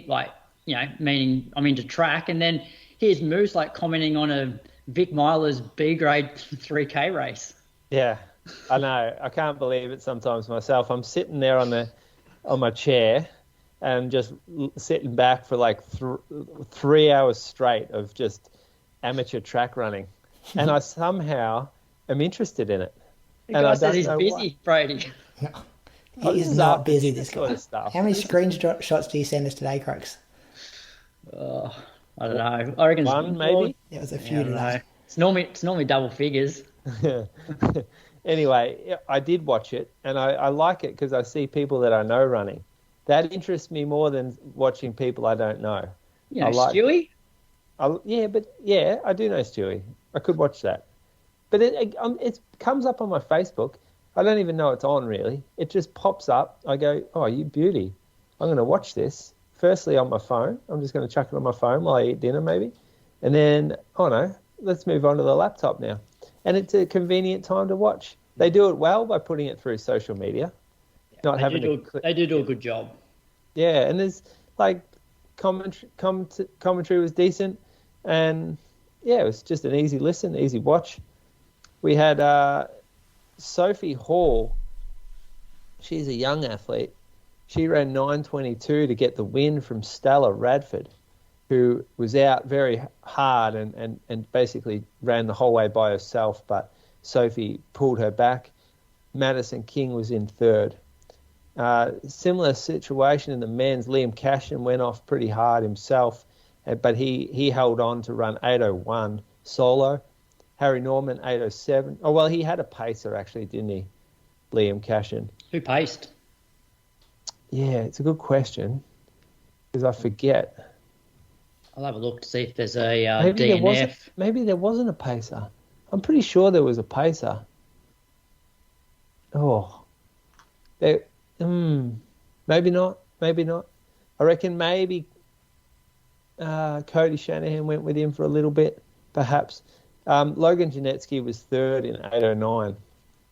meaning I'm into track. And then here's Moose commenting on a Vic Milers B grade 3K race. Yeah, I know. I can't believe it sometimes myself. I'm sitting there on my chair and just sitting back for 3 hours straight of just amateur track running. And I somehow am interested in it. The guy said he's busy, Brady. He is not busy, this guy. Sort of stuff. How many screenshots do you send us today, Croaks? I don't know. I reckon one, maybe? There was a few today. It's normally double figures. Anyway, I did watch it, and I like it because I see people that I know running. That interests me more than watching people I don't know. You know, Stewie? I do know Stewie. I could watch that. But it comes up on my Facebook. I don't even know it's on, really. It just pops up. I go, oh, you beauty. I'm going to watch this. Firstly, on my phone. I'm just going to chuck it on my phone while I eat dinner, maybe. And then, oh, no, let's move on to the laptop now. And it's a convenient time to watch. They do it well by putting it through social media. They do a good job. Yeah, and there's commentary was decent, and yeah, it was just an easy listen, easy watch. We had Sophie Hall. She's a young athlete. She ran 9:22 to get the win from Stella Radford, who was out very hard and basically ran the whole way by herself, but Sophie pulled her back. Madison King was in third. Similar situation in the men's. Liam Cashin went off pretty hard himself, but he held on to run 8:01 solo. Harry Norman 8:07. Oh, well, he had a pacer actually, didn't he, Liam Cashin? Who paced? Yeah, it's a good question because I forget. I'll have a look to see if there's a DNF. Maybe there wasn't a pacer. I'm pretty sure there was a pacer. Oh, Maybe not. I reckon maybe Cody Shanahan went with him for a little bit, perhaps. Logan Janetsky was third in 8:09.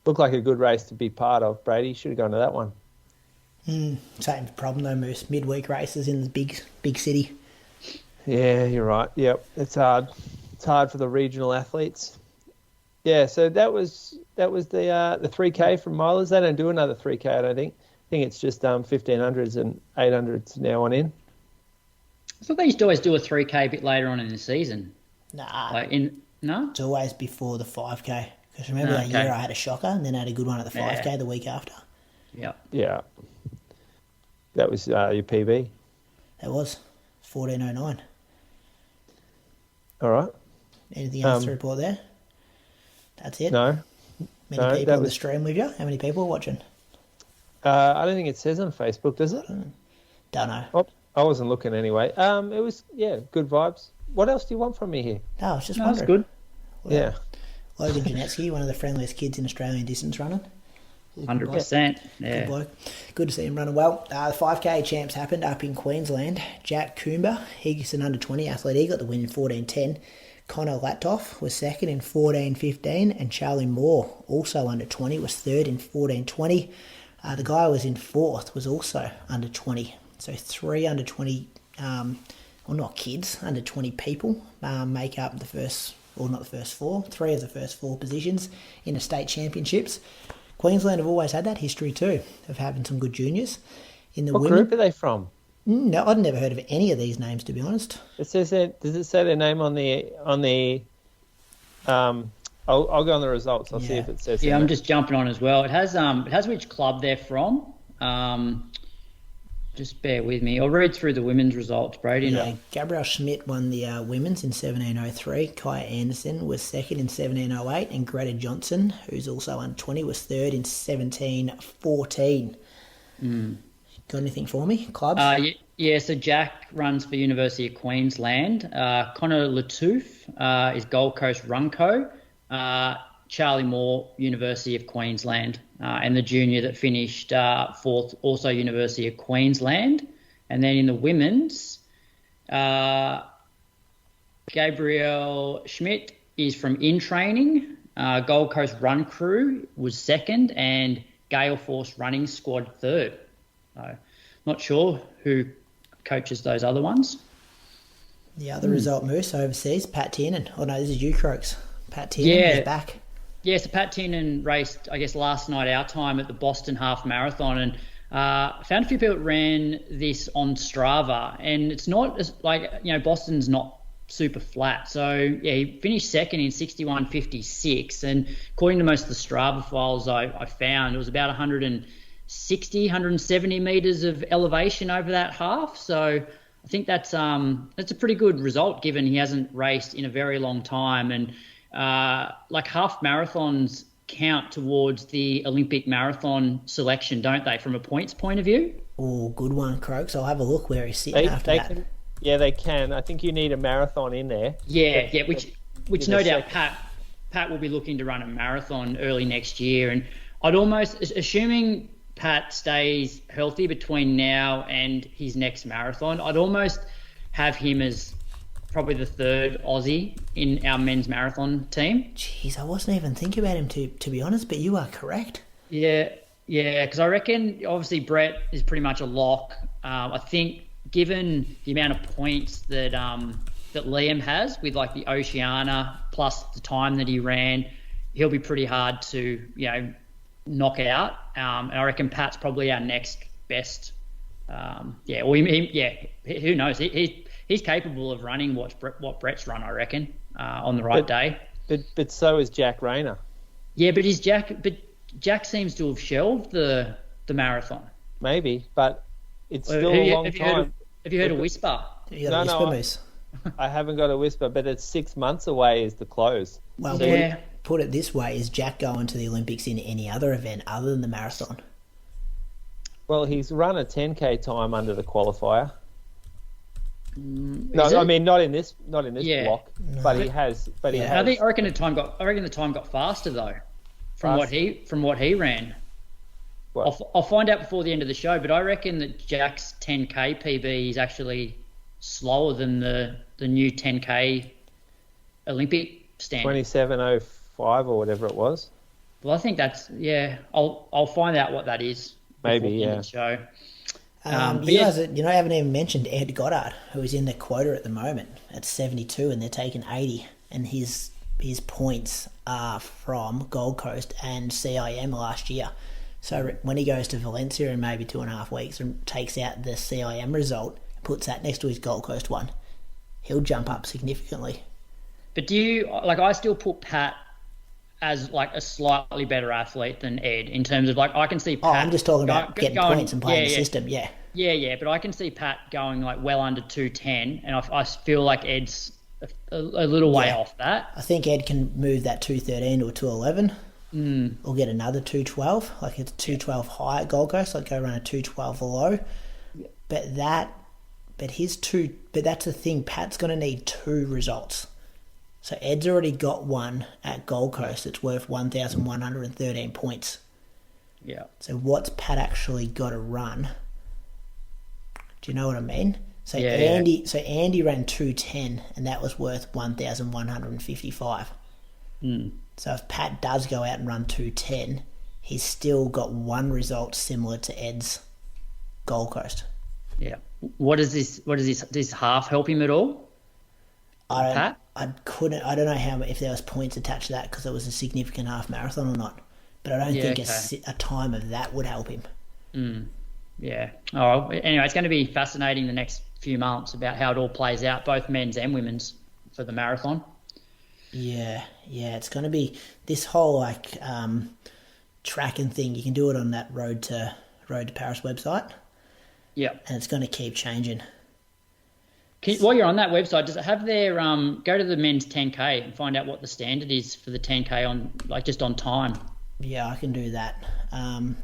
Looked like a good race to be part of. Brady should have gone to that one. Same problem though, Moose. Midweek races in the big city. Yeah, you're right. Yep, it's hard. It's hard for the regional athletes. Yeah, so that was the 3K from Milers. They don't do another 3K, I don't think. I think it's just 1500s and 800s now on in. I thought they used to always do a 3K a bit later on in the season. Nah. No? It's always before the 5K. Because remember that year I had a shocker and then I had a good one at the 5K the week after. Yeah. Yeah. That was your PB. It was 14:09. All right. Anything else to report there? That's it? No. Many people on the stream with you? How many people are watching? I don't think it says on Facebook, does it? Don't know. Oh, I wasn't looking anyway. It was, good vibes. What else do you want from me here? No, I was just wondering. That's good. Well, yeah. Logan Janetsky, one of the friendliest kids in Australian distance running. 100%. Yeah. Good bloke. Good to see him running well. The 5K champs happened up in Queensland. Jack Coomber, he's an under-20 athlete. He got the win in 14:10. Connor Latoff was second in 14:15. And Charlie Moore, also under-20, was third in 14:20. The guy who was in fourth was also under-20. So 3 under-20, not kids, under-20 people make up the first, or not the first four, 3 of the first 4 positions in the state championships. Queensland have always had that history too, of having some good juniors. In the what women, group are they from? No, I'd never heard of any of these names, to be honest. It says does it say their name on the I'll go on the results. I'll see if it says. Yeah, I'm just jumping on as well. It has which club they're from. Just bear with me. I'll read through the women's results, Brady. Yeah, Gabrielle Schmidt won the women's in 17:03. Kaya Anderson was second in 17:08, and Greta Johnson, who's also under 20, was third in 17:14. Got anything for me, clubs? Yeah, so Jack runs for University of Queensland. Connor Latouf is Gold Coast Runco. Charlie Moore, University of Queensland, and the junior that finished fourth, also University of Queensland. And then in the women's, Gabrielle Schmidt is from In Training. Gold Coast Run Crew was second, and Gale Force Running Squad third. So, not sure who coaches those other ones. The other result, Moose, overseas, Pat Tiernan. Oh no, this is you, Croaks. Pat Tiernan is back. Yeah, so Pat Tiernan raced, I guess, last night our time at the Boston Half Marathon, and found a few people that ran this on Strava, and it's not as Boston's not super flat. So yeah, he finished second in 61:56, and according to most of the Strava files I found, it was about 160, 170 meters of elevation over that half. So I think that's a pretty good result given he hasn't raced in a very long time, and half marathons count towards the Olympic marathon selection, don't they, from a points point of view? Oh, good one, Croaks. I'll have a look where he's sitting after that. Yeah, they can. I think you need a marathon in there. Yeah, which no doubt Pat will be looking to run a marathon early next year, and I'd almost, assuming Pat stays healthy between now and his next marathon, I'd almost have him as probably the third Aussie in our men's marathon team. Jeez, I wasn't even thinking about him to be honest, but you are correct. Yeah, because I reckon obviously Brett is pretty much a lock. I think given the amount of points that Liam has with like the Oceania plus the time that he ran, he'll be pretty hard to knock out. And I reckon Pat's probably our next best. Who knows? He's capable of running what Brett's run, I reckon, on the right day. But so is Jack Rayner. Yeah, but Jack seems to have shelved the marathon. Maybe, but it's still a long time. Have you heard a whisper? You got a whisper, Moose? I haven't got a whisper, but it's 6 months away is the close. Well, put it this way, is Jack going to the Olympics in any other event other than the marathon? Well, he's run a 10K time under the qualifier. I mean not in this block, no. But he has. But he has. I reckon the time got faster though, from what he ran. I'll find out before the end of the show, but I reckon that Jack's 10K PB is actually slower than the new 10K Olympic standard. 27:05 or whatever it was. Well, I think that's, yeah, I'll find out what that is. Maybe, before the end yeah. of the show. Guys, I haven't even mentioned Ed Goddard, who is in the quota at the moment at 72, and they're taking 80, and his points are from Gold Coast and CIM last year. So when he goes to Valencia in maybe 2.5 weeks and takes out the CIM result, puts that next to his Gold Coast one, he'll jump up significantly. But do you, I still put Pat as a slightly better athlete than Ed in terms of I can see Pat. Oh, I'm just talking about getting points and playing the system, yeah. Yeah, but I can see Pat going well under 210, and I feel like Ed's a little way off that. I think Ed can move that 213 to a 211. Or get another 212, it's 212 high at Gold Coast, go run a 212 low. But that's the thing, Pat's going to need 2 results. So Ed's already got one at Gold Coast that's worth 1,113 points. Yeah. So what's Pat actually got to run? Do you know what I mean? So Andy ran 210, and that was worth 1,155. So if Pat does go out and run 210, he's still got one result similar to Ed's Gold Coast. Yeah. Does this half help him at all? I don't know if there was points attached to that because it was a significant half marathon or not. But I don't think a time of that would help him. Yeah. Oh, anyway, it's going to be fascinating the next few months about how it all plays out, both men's and women's, for the marathon. Yeah, it's going to be this whole tracking thing. You can do it on that Road to Paris website. Yeah, and it's going to keep changing. While you're on that website, does it have their go to the men's 10K and find out what the standard is for the 10K on just on time? Yeah, I can do that.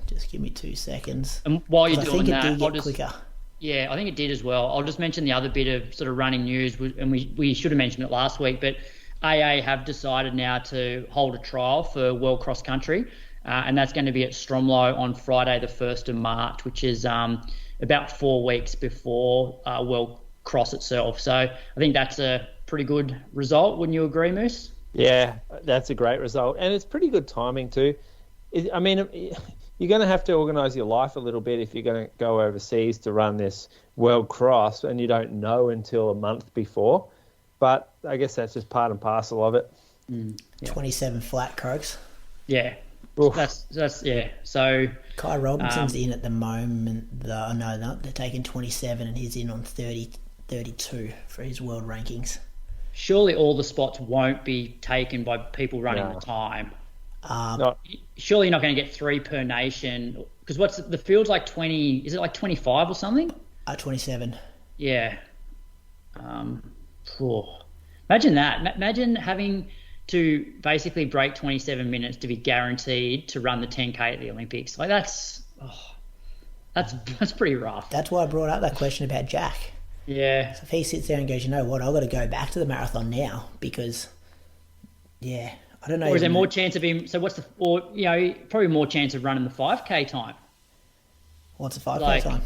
Just give me 2 seconds. And while you're doing that, I think it did get quicker. Yeah, I think it did as well. I'll just mention the other bit of sort of running news, and we should have mentioned it last week, but AA have decided now to hold a trial for World Cross Country, and that's going to be at Stromlo on Friday the 1st of March, which is about 4 weeks before World Cross itself. So I think that's a pretty good result. Wouldn't you agree, Moose? Yeah, that's a great result, and it's pretty good timing too. I mean, you're going to have to organise your life a little bit if you're going to go overseas to run this World Cross, and you don't know until a month before. But I guess that's just part and parcel of it. 27 flat croaks. Yeah. Oof. That's yeah. So Kai Robinson's in at the moment. No, they're taking 27, and he's in on 32 for his world rankings. Surely all the spots won't be taken by people running the time. Surely you're not going to get 3 per nation, because what's the field's 20? Is it 25 or something? 27. Yeah. Imagine that. Imagine having to basically break 27 minutes to be guaranteed to run the 10K at the Olympics. That's pretty rough. That's why I brought up that question about Jack. Yeah. So if he sits there and goes, you know what, I've got to go back to the marathon now because, I don't know. Or is there more chance of him? So probably more chance of running the 5K time. What's the 5K time?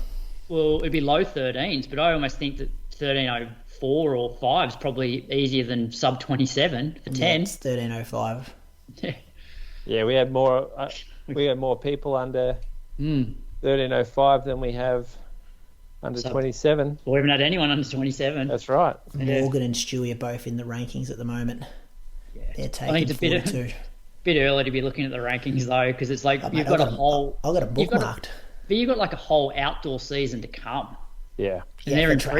Well, it'd be low 13s, but I almost think that 13:04 or 5 is probably easier than sub 27 for 10. Yeah, it's 13:05. Yeah, we had more people under 13:05 than we have under 27. We haven't had anyone under 27. That's right. Morgan and Stewie are both in the rankings at the moment. Yeah, they're taking, I think it's a bit early to be looking at the rankings though, because it's you've got a whole. I've got a bookmarked. But you've got a whole outdoor season to come. Yeah. And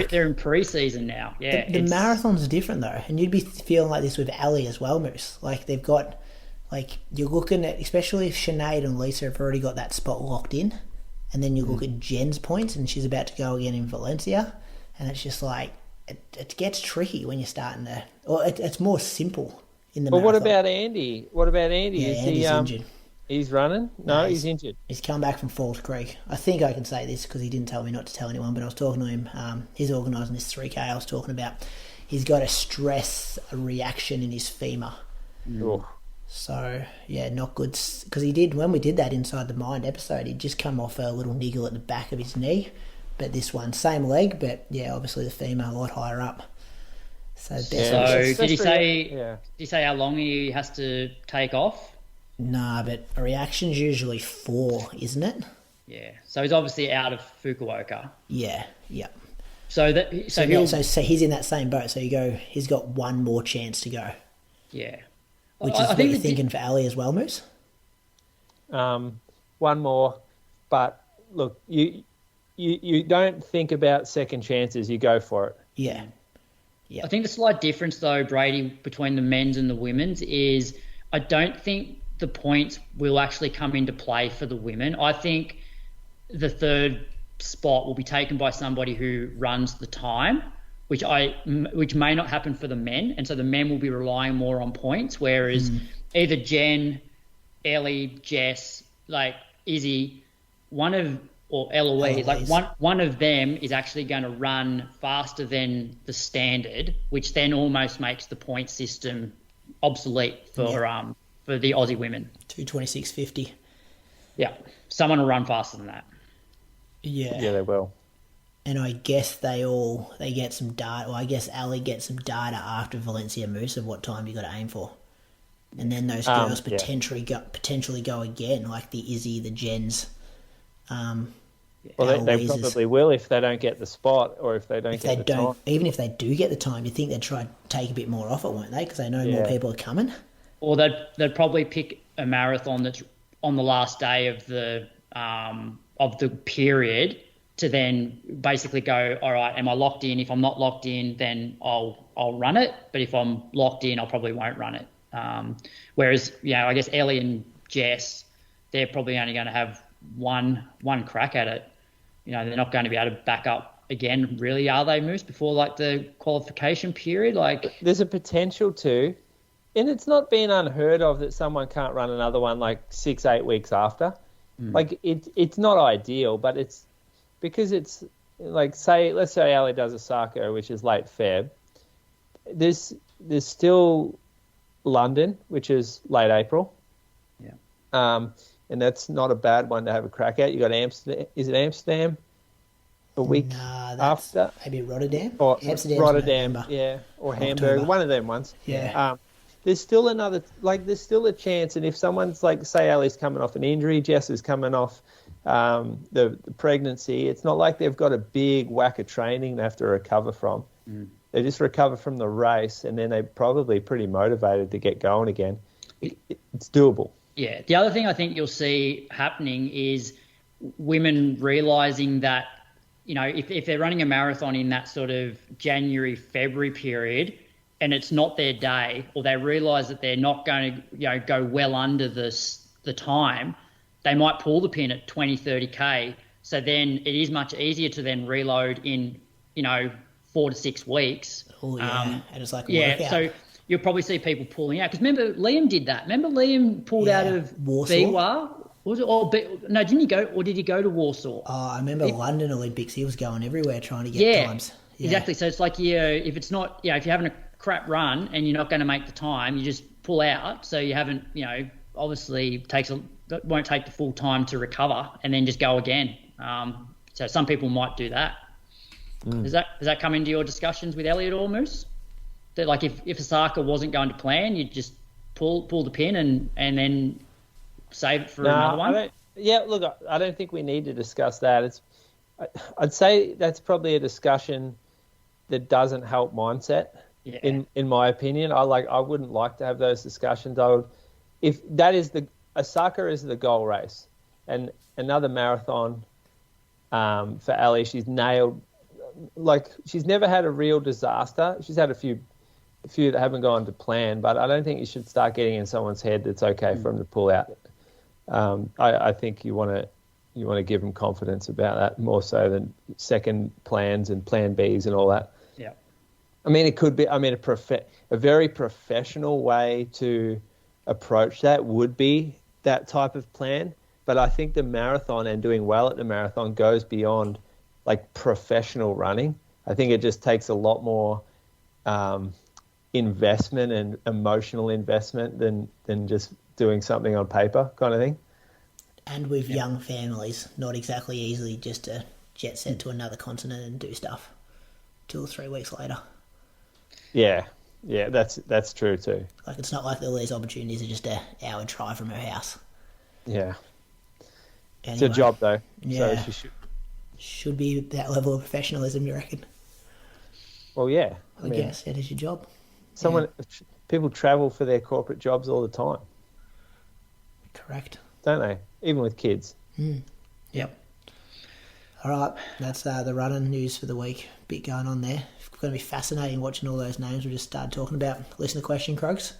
they're in pre-season now. Yeah. The marathon's different though, and you'd be feeling like this with Ali as well, Moose. They've got, you're looking at, especially if Sinead and Lisa have already got that spot locked in, and then you look at Jen's points, and she's about to go again in Valencia, and it's just it gets tricky when you're starting to, or it's more simple in the marathon. What about Andy? Yeah, Andy's injured. He's running? No, he's injured. He's come back from Falls Creek. I think I can say this because he didn't tell me not to tell anyone, but I was talking to him. He's organising this 3K I was talking about. He's got a stress reaction in his femur. So, yeah, not good. Because he did, when we did that Inside the Mind episode, he'd just come off a little niggle at the back of his knee. But this one, same leg, but yeah, obviously the female a lot higher up. So, So did he say how long he has to take off? Nah, but a reaction's usually 4, isn't it? Yeah. So he's obviously out of Fukuoka. Yeah. So he's in that same boat. So he's got one more chance to go. Yeah. Which is what you're thinking for Ali as well, Moose? One more, but look, you don't think about second chances. You go for it. Yeah. I think the slight difference, though, Brady, between the men's and the women's is I don't think the points will actually come into play for the women. I think the third spot will be taken by somebody who runs the time, which may not happen for the men, and so the men will be relying more on points, whereas either Jen, Ellie, Jess, like Izzy, or Eloise, like one of them is actually going to run faster than the standard, which then almost makes the point system obsolete for the Aussie women. 2:26.50. Yeah, someone will run faster than that. Yeah, they will. And I guess they get some data. Well, I guess Ali gets some data after Valencia Moose of what time you got to aim for, and then those girls potentially go again, like the Izzy, the Jens. Well, they probably will if they don't get the spot or if they don't get the time. Even if they do get the time, you think they'd try to take a bit more off it, won't they? Because they know more people are coming. Or they'd probably pick a marathon that's on the last day of the period to then basically go, all right, am I locked in? If I'm not locked in, then I'll run it. But if I'm locked in, I probably won't run it. Whereas, I guess Ellie and Jess, they're probably only going to have one crack at it. They're not going to be able to back up again, really, are they, Moose, before like the qualification period? Like, there's a potential to, and it's not been unheard of that someone can't run another one like 6-8 weeks after. Like it's not ideal, but it's because it's like, let's say Ali does Osaka, which is late Feb. There's still London, which is late April. Yeah. And that's not a bad one to have a crack at. You got Amsterdam. Is it Amsterdam? A week after? Maybe Rotterdam. Or Rotterdam, or Hamburg. One of them ones. Yeah. There's still there's still a chance. And if someone's like, say, Ali's coming off an injury, Jess is coming off the pregnancy, it's not like they've got a big whack of training they have to recover from. They just recover from the race, and then they're probably pretty motivated to get going again. It's doable. Yeah. The other thing I think you'll see happening is women realising that, if they're running a marathon in that sort of January, February period and it's not their day, or they realise that they're not going to go well under the time, they might pull the pin at 20, 30K. So then it is much easier to then reload in, 4 to 6 weeks. Oh, yeah. And it's like a yeah, workout. so you'll probably see people pulling out. Because remember, Liam did that. Remember Liam pulled out of Warsaw? Biwa? Was it? No, didn't he go? Or did he go to Warsaw? Oh, I remember London Olympics. He was going everywhere trying to get times. Yeah, exactly. So it's like, if it's not, if you're having a crap run and you're not going to make the time, you just pull out. So you haven't, obviously won't take the full time to recover and then just go again. So some people might do that. Does that come into your discussions with Elliot or Moose? That like if Osaka wasn't going to plan, you'd just pull the pin and then save it for another one? I don't think we need to discuss that. I'd say that's probably a discussion that doesn't help mindset. Yeah. In my opinion, I wouldn't like to have those discussions. If that is Osaka is the goal race, and another marathon for Ali, she's nailed. Like, she's never had a real disaster. She's had a few that haven't gone to plan, but I don't think you should start getting in someone's head that's okay for them to pull out. I think you want to give them confidence about that more so than second plans and plan Bs and all that. Yeah. I mean, it could be. I mean, a very professional way to approach that would be that type of plan. But I think the marathon and doing well at the marathon goes beyond like professional running. I think it just takes a lot more investment and emotional investment than just doing something on paper kind of thing. And with young families, not exactly easily just to jet set to another continent and do stuff 2 or 3 weeks later. Yeah, that's true too. Like, it's not like all these opportunities are just an hour drive from her house. Yeah. Anyway, It's a job though. Yeah. So she should be that level of professionalism, you reckon? well, yeah. I guess that is your job. People travel for their corporate jobs all the time, Correct. don't they? Even with kids. Yep. All right, that's the running news for the week. Bit going on there. It's going to be fascinating watching all those names we just started talking about. Listen to question, Croaks.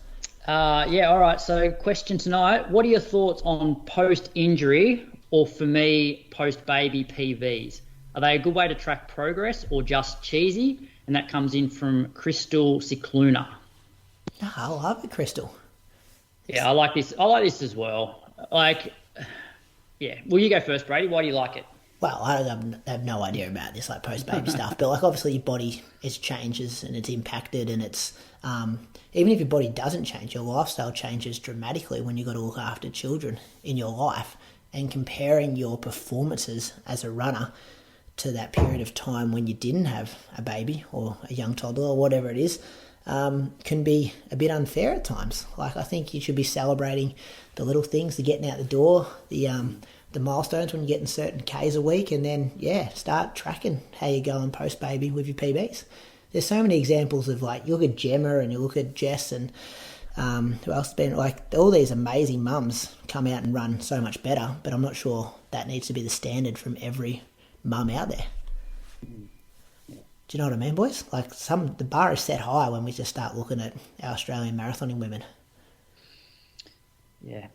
Yeah, all right. So question tonight, what are your thoughts on post-injury or, for me, post-baby PVs? Are they a good way to track progress or just cheesy? And that comes in from Crystal Cicluna. Oh, I love it, Crystal. Yeah, I like this. I like this as well. Like, yeah. Well, you go first, Brady. Why do you like it? Well, I have no idea about this, like, post-baby stuff. But, like, obviously your body, it changes and it's impacted, and it's... even if your body doesn't change, your lifestyle changes dramatically when you've got to look after children in your life. And comparing your performances as a runner to that period of time when you didn't have a baby or a young toddler or whatever it is, can be a bit unfair at times. Like, I think you should be celebrating the little things, the getting out the door, the milestones when you're getting certain Ks a week, and then, start tracking how you're going post-baby with your PBs. There's so many examples of, like, you look at Gemma and you look at Jess and who else has been, like, all these amazing mums come out and run so much better, but I'm not sure that needs to be the standard from every mum out there. Do you know what I mean, boys? Like, the bar is set high when we just start looking at our Australian marathoning women. Yeah.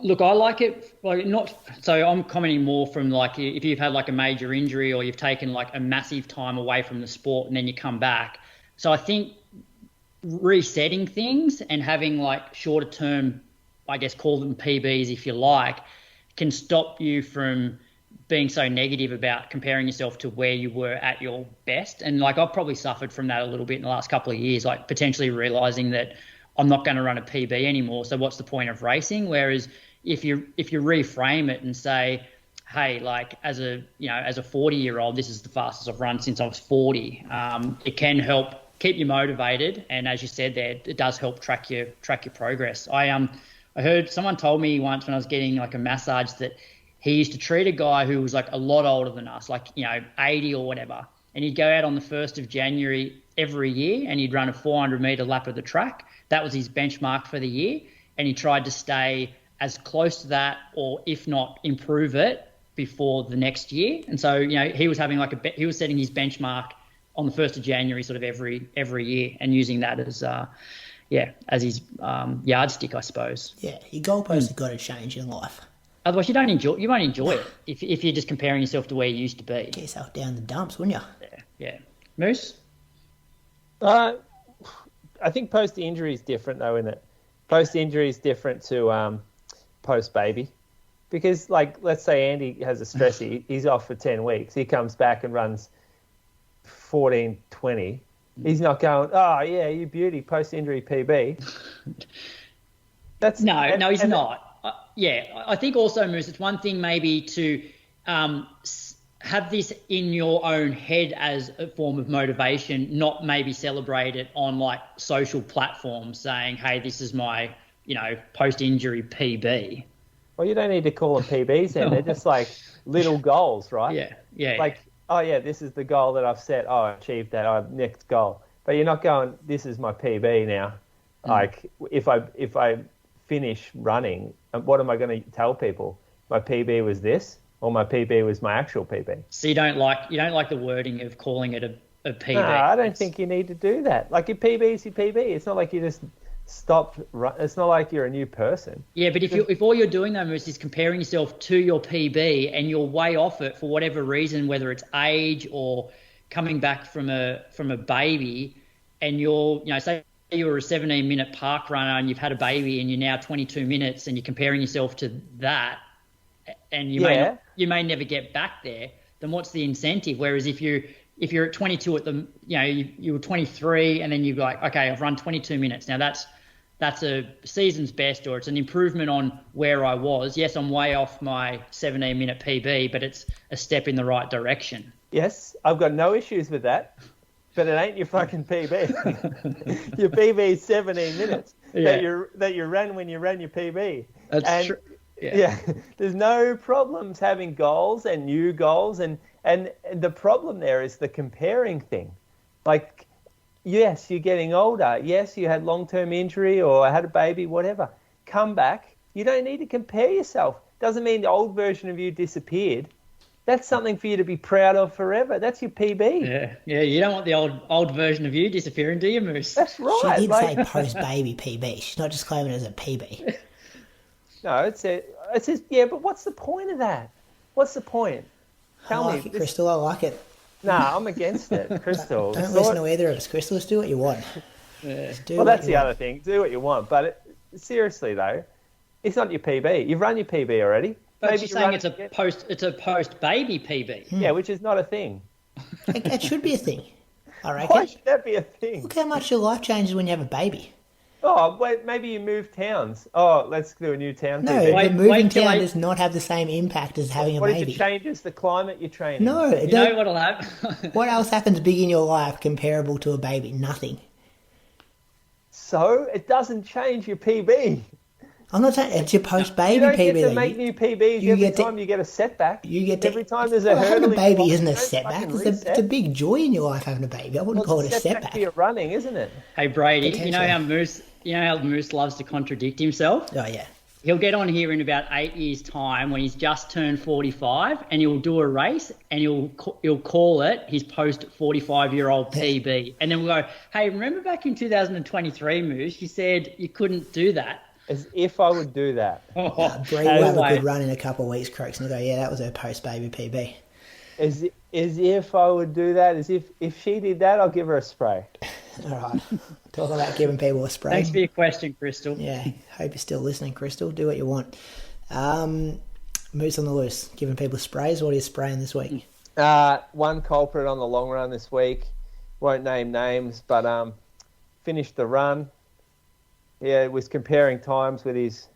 Look, I like it. Like, not so. I'm commenting more from, like, if you've had like a major injury or you've taken like a massive time away from the sport and then you come back. So I think resetting things and having like shorter term, I guess, call them PBs if you like, can stop you from being so negative about comparing yourself to where you were at your best. And, like, I've probably suffered from that a little bit in the last couple of years, like potentially realizing that I'm not going to run a PB anymore. So what's the point of racing? Whereas if you reframe it and say, hey, like, as a 40-year-old, this is the fastest I've run since I was 40. It can help keep you motivated. And as you said there, it does help track your progress. I heard someone told me once when I was getting like a massage that he used to treat a guy who was like a lot older than us, like, 80 or whatever. And he'd go out on the 1st of January every year and he'd run a 400-metre lap of the track. That was his benchmark for the year. And he tried to stay as close to that, or if not improve it, before the next year. And so, he was having he was setting his benchmark on the 1st of January sort of every year and using that as his yardstick, I suppose. Yeah, your goalposts have got to change in life. Otherwise, you won't enjoy it if you're just comparing yourself to where you used to be. Get yourself down the dumps, wouldn't you? Yeah. Moose? I think post-injury is different, though, isn't it? Post-injury is different to post-baby. Because, like, let's say Andy has a stress, he's off for 10 weeks. He comes back and runs 14:20. He's not going, oh, yeah, you beauty, post-injury PB. No, he's not. I think also, Moose, it's one thing maybe to have this in your own head as a form of motivation, not maybe celebrate it on like social platforms saying, hey, this is my, post-injury PB. Well, you don't need to call them PBs then. They're just like little goals, right? Yeah. Like, oh, yeah, this is the goal that I've set. Oh, I achieved that. Next goal. But you're not going, this is my PB now. Like, if I finish running, what am I going to tell people? My PB was this, or my PB was my actual PB. So you don't like the wording of calling it a PB. No, I don't think you need to do that. Like, your PB is your PB. It's not like you just stopped. It's not like you're a new person. Yeah, but if all you're doing though, Moose, is comparing yourself to your PB and you're way off it for whatever reason, whether it's age or coming back from a baby, and you're, say you were a 17-minute park runner and you've had a baby and you're now 22 minutes and you're comparing yourself to that, and you may never get back there, then what's the incentive? Whereas if you if you're at 22 at the, you were 23 and then you're like, okay, I've run 22 minutes. Now that's a season's best, or it's an improvement on where I was. Yes, I'm way off my 17-minute PB, but it's a step in the right direction. Yes, I've got no issues with that, but it ain't your fucking PB. Your PB is 17 minutes that you ran when you ran your PB. That's true. Yeah, there's no problems having goals and new goals, and the problem there is the comparing thing. Like, yes, you're getting older. Yes, you had long-term injury or had a baby, whatever. Come back. You don't need to compare yourself. Doesn't mean the old version of you disappeared. That's something for you to be proud of forever. That's your PB. Yeah. You don't want the old version of you disappearing, do you, Moose? That's right. She did say post-baby PB. She's not just claiming it as a PB. No, it says, yeah, but what's the point of that? What's the point? I like it, Crystal. I like it. Nah, I'm against it, Crystal. Don't listen to either of us, Crystal. Just do what you want. Well, that's the other thing. Do what you want. But seriously, though, it's not your PB. You've run your PB already. But maybe you're saying it's a post-baby PB. Yeah, which is not a thing. It should be a thing, I reckon. Why should that be a thing? Look how much your life changes when you have a baby. Oh, wait, maybe you move towns. Oh, let's do a new town. No, PB. but moving town does not have the same impact as having a baby. What if it changes the climate you're training? No. You know what'll happen? What else happens big in your life comparable to a baby? Nothing. So it doesn't change your PB. I'm not saying it's your post-baby PB. You don't get to make new PBs every time you get a setback. Every time there's a hurdle. Having a baby isn't a setback. It's a big joy in your life having a baby. I wouldn't call it a setback. For your running, isn't it? Hey Brady, you know how Moose loves to contradict himself? Oh yeah. He'll get on here in about 8 years' time when he's just turned 45, and he'll do a race, and he'll call it his post-45-year-old PB, and then we'll go, hey, remember back in 2023, Moose, you said you couldn't do that. As if I would do that. Brady will have a good run in a couple of weeks, Croaks, and he'll go, yeah, that was her post-baby PB. As if I would do that, as if she did that, I'll give her a spray. All right. Talk about giving people a spray. Thanks for your question, Crystal. Yeah, hope you're still listening, Crystal. Do what you want. Moose on the loose, giving people sprays. What are you spraying this week? One culprit on the long run this week. Won't name names, but finished the run. Yeah, was comparing times with his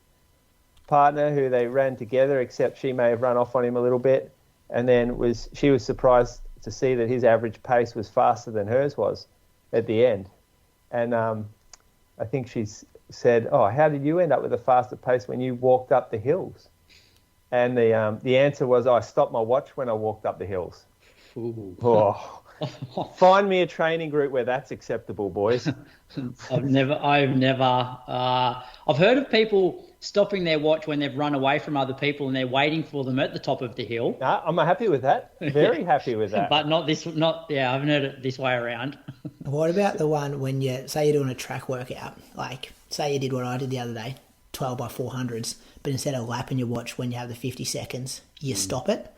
partner who they ran together, except she may have run off on him a little bit. And then she was surprised to see that his average pace was faster than hers was at the end. And I think she said, oh, how did you end up with a faster pace when you walked up the hills? And the answer was, I stopped my watch when I walked up the hills. Ooh. Oh. Find me a training group where that's acceptable, boys. I've heard of people stopping their watch when they've run away from other people and they're waiting for them at the top of the hill. No, I'm happy with that. Very happy with that. But I haven't heard it this way around. What about the one when you're doing a track workout, like say you did what I did the other day, 12 by 400s, but instead of lapping your watch when you have the 50 seconds, you stop it.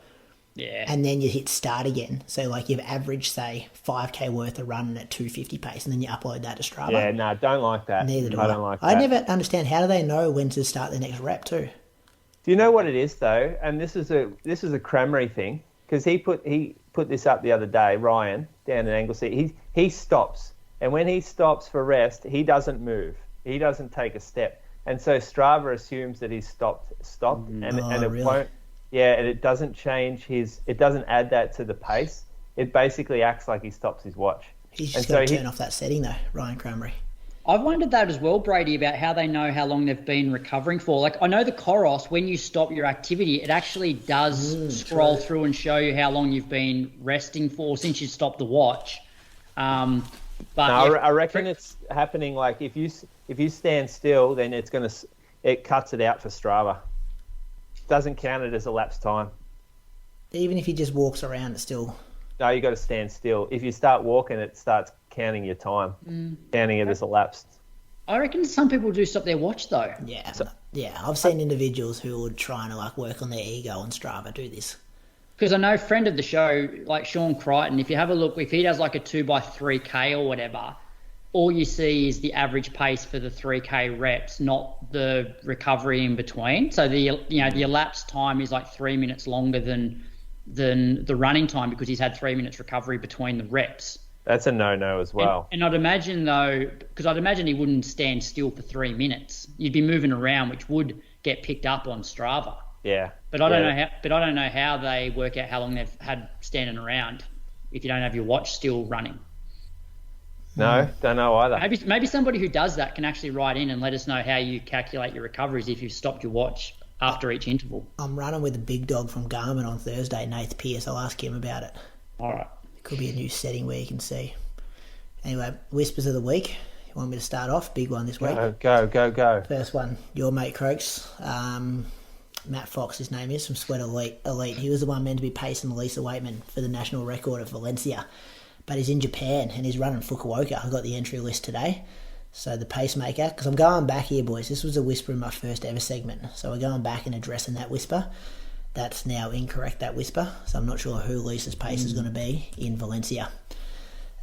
Yeah. And then you hit start again. So like you've averaged, say, 5K worth of running at 250 pace, and then you upload that to Strava. Yeah, no, don't like that. Neither do I. Don't like that. I never understand, how do they know when to start the next rep too? Do you know what it is though? And this is a Crammery thing, because he put this up the other day, Ryan, down in Anglesea. He stops, and when he stops for rest, he doesn't move. He doesn't take a step. And so Strava assumes that he's stopped, and it really? won't. Yeah, and it doesn't change it doesn't add that to the pace. It basically acts like he stops his watch. He's just got to turn off that setting though, Ryan Crammery. I've wondered that as well, Brady, about how they know how long they've been recovering for. Like, I know the Coros, when you stop your activity, it actually does scroll through and show you how long you've been resting for since you stopped the watch. But no, I reckon it's happening like if you stand still, then it cuts it out for Strava. Doesn't count it as elapsed time. Even if he just walks around, it's still... No, you got to stand still. If you start walking, it starts counting your time, counting it as elapsed. I reckon some people do stop their watch though. Yeah, I've seen individuals who would try and work on their ego on Strava do this. Because I know a friend of the show, like Sean Crichton, if you have a look, if he does like a 2x3K or whatever, all you see is the average pace for the 3K reps, not the recovery in between. So the elapsed time is like 3 minutes longer than than the running time because he's had 3 minutes recovery between the reps. That's a no-no as well. And I'd imagine, though, because I'd imagine he wouldn't stand still for 3 minutes. You'd be moving around, which would get picked up on Strava. Yeah. But I don't know how they work out how long they've had standing around if you don't have your watch still running. No, don't know either. Maybe somebody who does that can actually write in and let us know how you calculate your recoveries if you've stopped your watch after each interval. I'm running with a big dog from Garmin on Thursday, Nath Pearce. I'll ask him about it. All right. Could be a new setting where you can see. Anyway, whispers of the week. You want me to start off? Big one this week. Go. First one, your mate Croaks. Matt Fox, his name is, from Sweat Elite. He was the one meant to be pacing Lisa Waitman for the national record of Valencia. But he's in Japan and he's running Fukuoka. I got the entry list today. So the pacemaker, because I'm going back here, boys. This was a whisper in my first ever segment. So we're going back and addressing that whisper. That's now incorrect, that whisper. So I'm not sure who Lisa's pace is going to be in Valencia.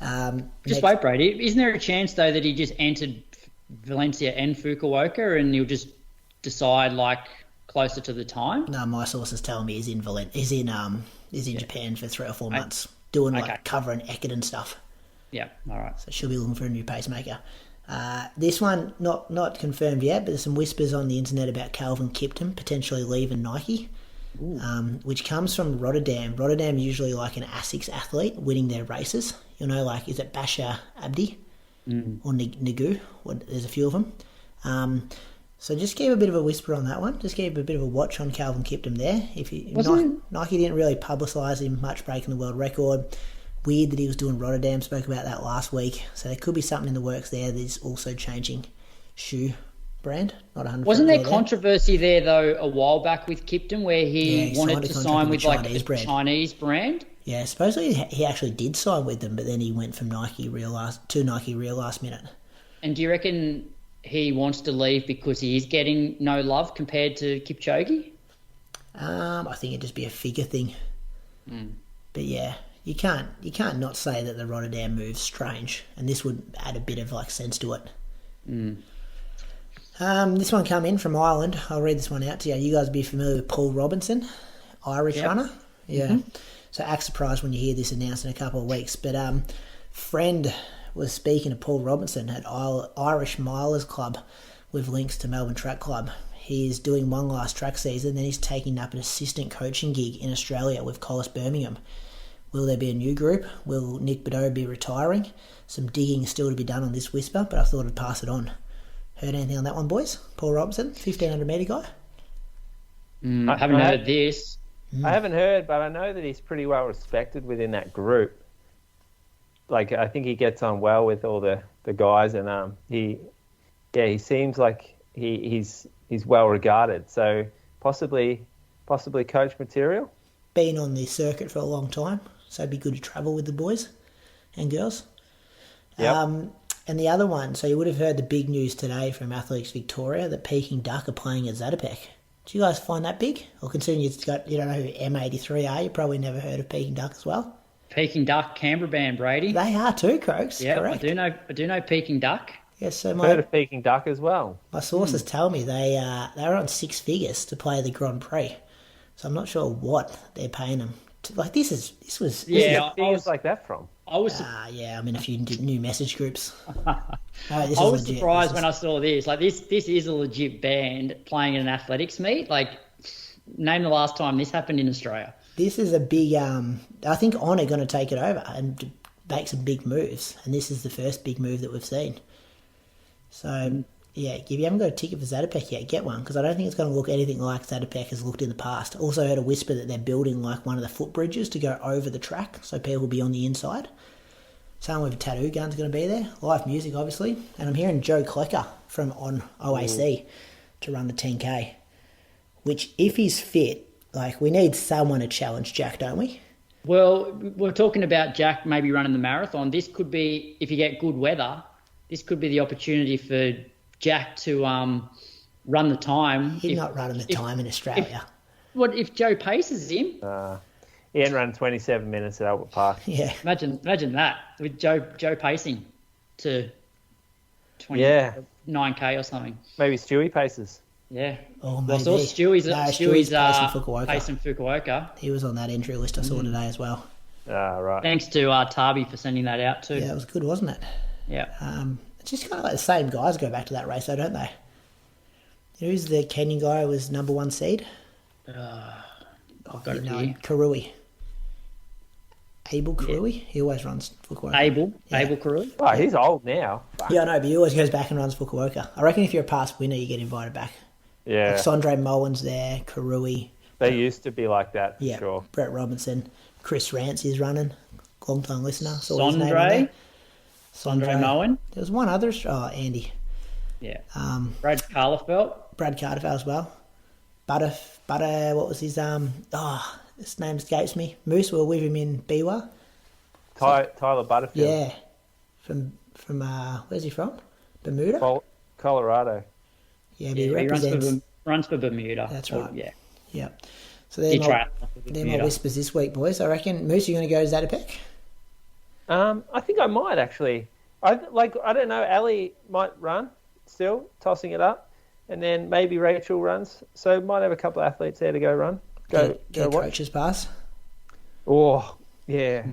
Wait, Brady. Isn't there a chance, though, that he just entered Valencia and Fukuoka and he'll just decide, closer to the time? No, my sources tell me he's in Japan for 3 or 4 months, doing, covering Eckert and stuff. Yeah, all right. So she'll be looking for a new pacemaker. This one, not confirmed yet, but there's some whispers on the internet about Calvin Kiptum potentially leaving Nike. Which comes from Rotterdam. Rotterdam is usually like an ASICS athlete winning their races. You'll know, is it Basha Abdi or Nagu? There's a few of them. So just keep a bit of a whisper on that one. Just keep a bit of a watch on Calvin Kiptum there. Nike didn't really publicise him much breaking the world record. Weird that he was doing Rotterdam. Spoke about that last week. So there could be something in the works there that is also changing shoe brand. Not 100%. Wasn't there controversy there though a while back with Kipton where he wanted to sign with a Chinese brand? Yeah, supposedly he actually did sign with them, but then he went from Nike real last minute. And do you reckon he wants to leave because he is getting no love compared to Kipchoge? I think it'd just be a figure thing. But yeah, you can't not say that the Rotterdam move's strange, and this would add a bit of sense to it. This one come in from Ireland. I'll read this one out to you. You guys will be familiar with Paul Robinson, Irish runner. Yeah. Mm-hmm. So act surprised when you hear this announced in a couple of weeks. But friend was speaking to Paul Robinson at Irish Milers Club with links to Melbourne Track Club. He's doing one last track season, then he's taking up an assistant coaching gig in Australia with Collis Birmingham. Will there be a new group? Will Nick Beddoe be retiring? Some digging still to be done on this whisper, but I thought I'd pass it on. Heard anything on that one, boys? Paul Robinson, 1500 metre guy? I haven't heard this. I haven't heard, but I know that he's pretty well respected within that group. I think he gets on well with all the guys, and he seems like he's well regarded. So possibly coach material. Been on the circuit for a long time, so it'd be good to travel with the boys and girls. Yep. And the other one, so you would have heard the big news today from Athletics Victoria that Peking Duck are playing at Zatopek. Do you guys find that big? Or considering you don't know who M83 are, you probably never heard of Peking Duck as well. Peking Duck, Canberra band, Brady. They are too, Croaks. Yeah, correct. I do know Peking Duck. Yes, so I've heard of Peking Duck as well. My sources tell me they were on 6 figures to play the Grand Prix. So I'm not sure what they're paying them. This was Where's like that from? I'm in a few new message groups. I was surprised when I saw this. This is a legit band playing in an athletics meet. Name the last time this happened in Australia. This is a big. I think On are going to take it over and make some big moves, and this is the first big move that we've seen. So yeah, if you haven't got a ticket for Zatopek yet, get one, because I don't think it's going to look anything like Zatopek has looked in the past. Also heard a whisper that they're building one of the footbridges to go over the track, so people will be on the inside. Someone with a tattoo gun's going to be there. Live music, obviously. And I'm hearing Joe Klecker from On OAC to run the 10K, which, if he's fit, we need someone to challenge Jack, don't we? Well, we're talking about Jack maybe running the marathon. This could be, if you get good weather, this could be the opportunity for Jack to run the time. He's not running the time in Australia. If Joe paces him? He hadn't run 27 minutes at Albert Park. Yeah. Imagine that, with Joe pacing to 9K or something. Maybe Stewie paces. Yeah. Oh, Well, I maybe. saw Stewie's Payson Fukuoka. He was on that entry list I saw today as well. Right. Thanks to Tabi for sending that out too. Yeah, it was good, wasn't it? Yeah. It's just kind of like the same guys go back to that race, though, don't they? Who's the Kenyan guy who was number 1 seed? I've got it here. Karui. Abel Karui? Yeah. He always runs Fukuoka. Abel Karui. Oh, he's old now. Yeah, I know, but he always goes back and runs Fukuoka. I reckon if you're a past winner, you get invited back. Yeah. Like Sondre Mullen's there, Karui. They used to be like that, for sure. Brett Robinson. Chris Rance is running. Long-time listener. Saw his name on there. Sondre Mullen. There was one other. Oh, Andy. Yeah. Brad Carlefelt. Brad Carterfell as well. Butter, what was his, his name escapes me. Moose, we were with him in Biwa. Tyler Butterfield. Yeah. From where's he from? Bermuda? Colorado. Yeah, but he represents... runs for Bermuda. That's right. Yeah. Yep. So they're my whispers this week, boys. I reckon. Moose, you going to go Zatopek? I think I might, actually. I don't know. Ali might run still, tossing it up. And then maybe Rachel runs. So might have a couple of athletes there to go run. Go watch. Coach's pass. Oh, yeah.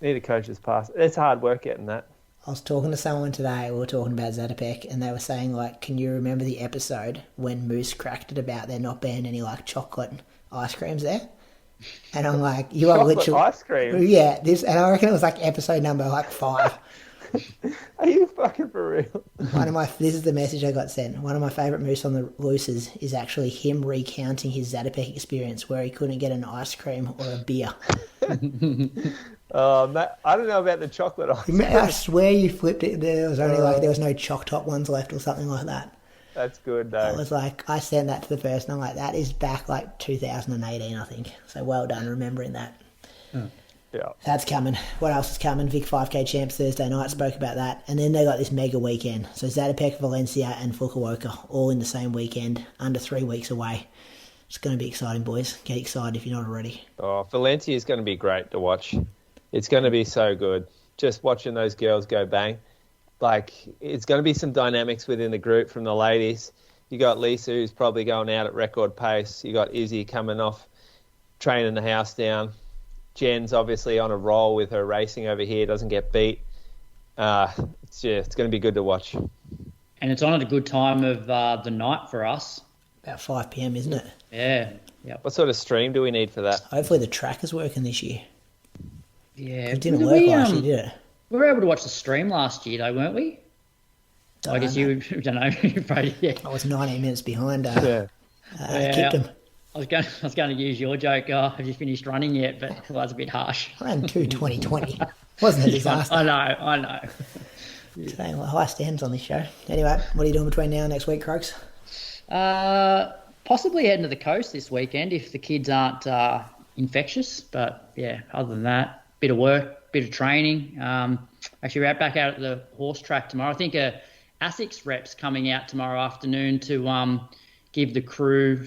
Need a coach's pass. It's hard work getting that. I was talking to someone today, we were talking about Zatopek, and they were saying, like, can you remember the episode when Moose cracked it about there not being any, like, chocolate ice creams there? And I'm like, you are literally... ice cream? Yeah, and I reckon it was, like, episode number, 5. Are you fucking for real? This is the message I got sent. One of my favourite Moose on the Looses is actually him recounting his Zatopek experience where he couldn't get an ice cream or a beer. I don't know about the chocolate ice cream. I swear you flipped it. There was only there was no choc top ones left or something like that. That's good, though. I was like, I sent that to the person. I'm like, that is back 2018, I think. So well done remembering that. Yeah. That's coming. What else is coming? Vic 5K Champs Thursday night, spoke about that. And then they got this mega weekend. So Zatopek, Valencia and Fukuoka all in the same weekend, under 3 weeks away. It's going to be exciting, boys. Get excited if you're not already. Oh, Valencia is going to be great to watch. It's going to be so good. Just watching those girls go bang. It's going to be some dynamics within the group from the ladies. You got Lisa, who's probably going out at record pace. You got Izzy coming off, training the house down. Jen's obviously on a roll with her racing over here, doesn't get beat. It's going to be good to watch. And it's on at a good time of the night for us. About 5 p.m, isn't it? Yeah. Yep. What sort of stream do we need for that? Hopefully the track is working this year. Yeah. It didn't work last year, did it? We were able to watch the stream last year, though, weren't we? I guess you don't know. Yeah. I was 19 minutes behind. Yeah. Kicked him. I was going to use your joke. Have you finished running yet? But that's a bit harsh. I ran 2:20:20. Wasn't a disaster. I know. Saying high stands on this show. Anyway, what are you doing between now and next week, Croaks? Possibly heading to the coast this weekend if the kids aren't infectious. But yeah, other than that, bit of work, bit of training. Actually, we're back out at the horse track tomorrow. I think ASICS reps coming out tomorrow afternoon to give the crew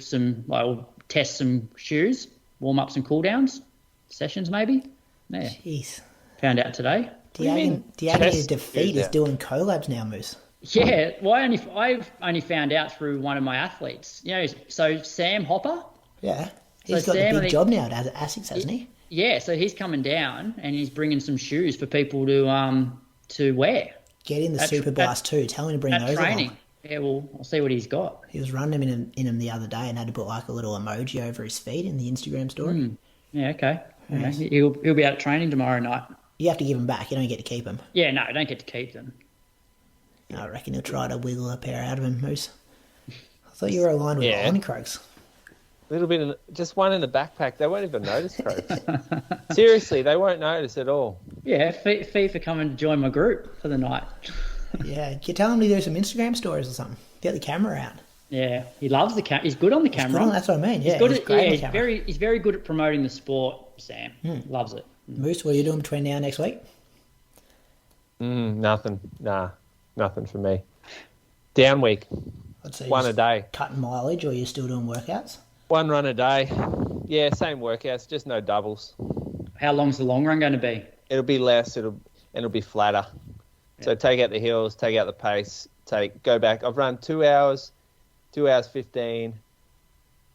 test some shoes, warm up some cool downs, sessions maybe. Yeah. Jeez. Found out today. Diagne's defeat is doing collabs now, Moose. Yeah, well, I've only found out through one of my athletes. You know, so Sam Hopper. Yeah, he's got a big job now at ASICS, hasn't he? Yeah, so he's coming down and he's bringing some shoes for people to wear. Get in the Super Blast too. Tell him to bring those training. along. Yeah, well, I'll see what he's got. He was running them in him the other day and had to put a little emoji over his feet in the Instagram story. Yeah, okay. Yes. He'll be out training tomorrow night. You have to give them back. You don't get to keep them. Yeah, no, I don't get to keep them. I reckon he'll try to wiggle a pair out of him, Moose. I thought you were aligned with Lonnie Croaks. A little bit, just one in the backpack. They won't even notice, Croaks. Seriously, they won't notice at all. Yeah, fee for coming to join my group for the night. Yeah, you tell him to do some Instagram stories or something. Get the camera out. Yeah, he loves the camera. He's good on the camera. That's what I mean. Yeah, he's very good at promoting the sport. Sam loves it. Moose, what are you doing between now and next week? Nothing. Nah, nothing for me. Down week. One a day. Cutting mileage, or you're still doing workouts? One run a day. Yeah, same workouts, just no doubles. How long's the long run going to be? It'll be less. It'll be flatter. Yeah. So take out the hills, take out the pace, go back. I've run 2 hours, 2 hours 15,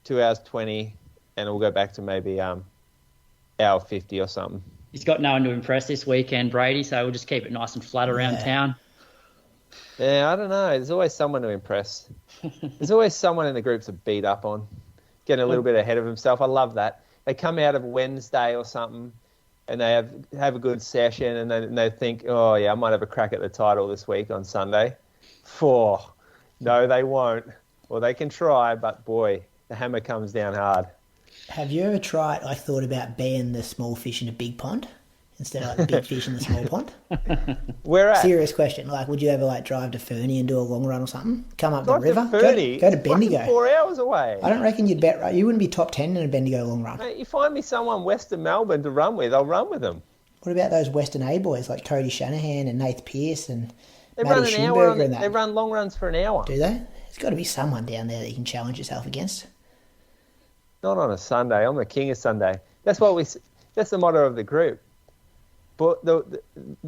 2 hours 20, and we'll go back to maybe hour 50 or something. He's got no one to impress this weekend, Brady, so we'll just keep it nice and flat around town. Yeah, I don't know. There's always someone to impress. There's always someone in the group to beat up on, getting a little bit ahead of himself. I love that. They come out of Wednesday or something, and they have a good session, and they think, oh, yeah, I might have a crack at the title this week on Sunday. No, they won't. Well, they can try, but, boy, the hammer comes down hard. Have you ever thought about being the small fish in a big pond instead of like the big fish in the small pond? Where at? Serious question. Like, would you ever like drive to Fernie and do a long run or something? Come up the river? Fernie? Go to Bendigo. 4 hours away. I don't reckon you wouldn't be top 10 in a Bendigo long run. Mate, you find me someone west of Melbourne to run with, I'll run with them. What about those Western A boys like Cody Shanahan and Nath Pearce and They Matty run an hour. Schumberger and that? They run long runs for an hour. Do they? There's got to be someone down there that you can challenge yourself against. Not on a Sunday. I'm the king of Sunday. That's the motto of the group. But the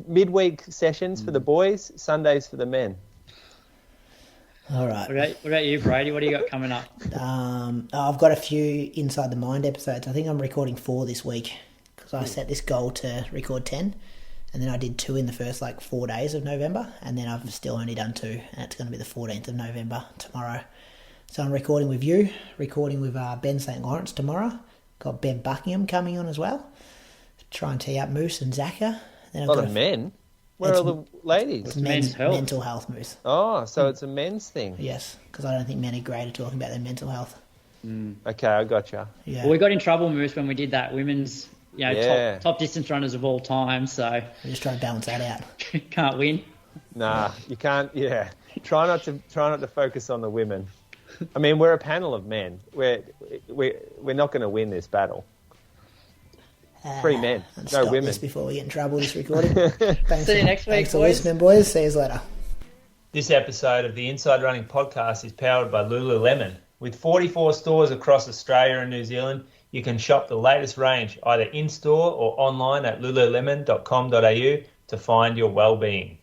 midweek sessions for the boys, Sundays for the men. All right. What about you, Brady? What do you got coming up? I've got a few Inside the Mind episodes. I think I'm recording 4 this week because I set this goal to record 10, and then I did 2 in the first 4 days of November, and then I've still only done 2, and it's going to be the 14th of November tomorrow. So I'm recording with you, recording with Ben St. Lawrence tomorrow. Got Ben Buckingham coming on as well. Try and tee up Moose and Zaka. Then A lot of men. Where are the ladies? It's men's health. Mental health, Moose. Oh, so it's a men's thing. Yes, because I don't think men are great at talking about their mental health. Okay, I gotcha. Yeah. Well, we got in trouble, Moose, when we did that women's, top distance runners of all time. So We're just trying to balance that out. can't win. Nah, you can't. Yeah, try not to focus on the women. I mean, we're a panel of men. We're not going to win this battle. 3 men, And no stop women. this before we get in trouble, this recording. Thanks See you next week, Thanks for boys. listening, boys. See you later. This episode of the Inside Running Podcast is powered by Lululemon. With 44 stores across Australia and New Zealand, you can shop the latest range either in-store or online at lululemon.com.au to find your well-being.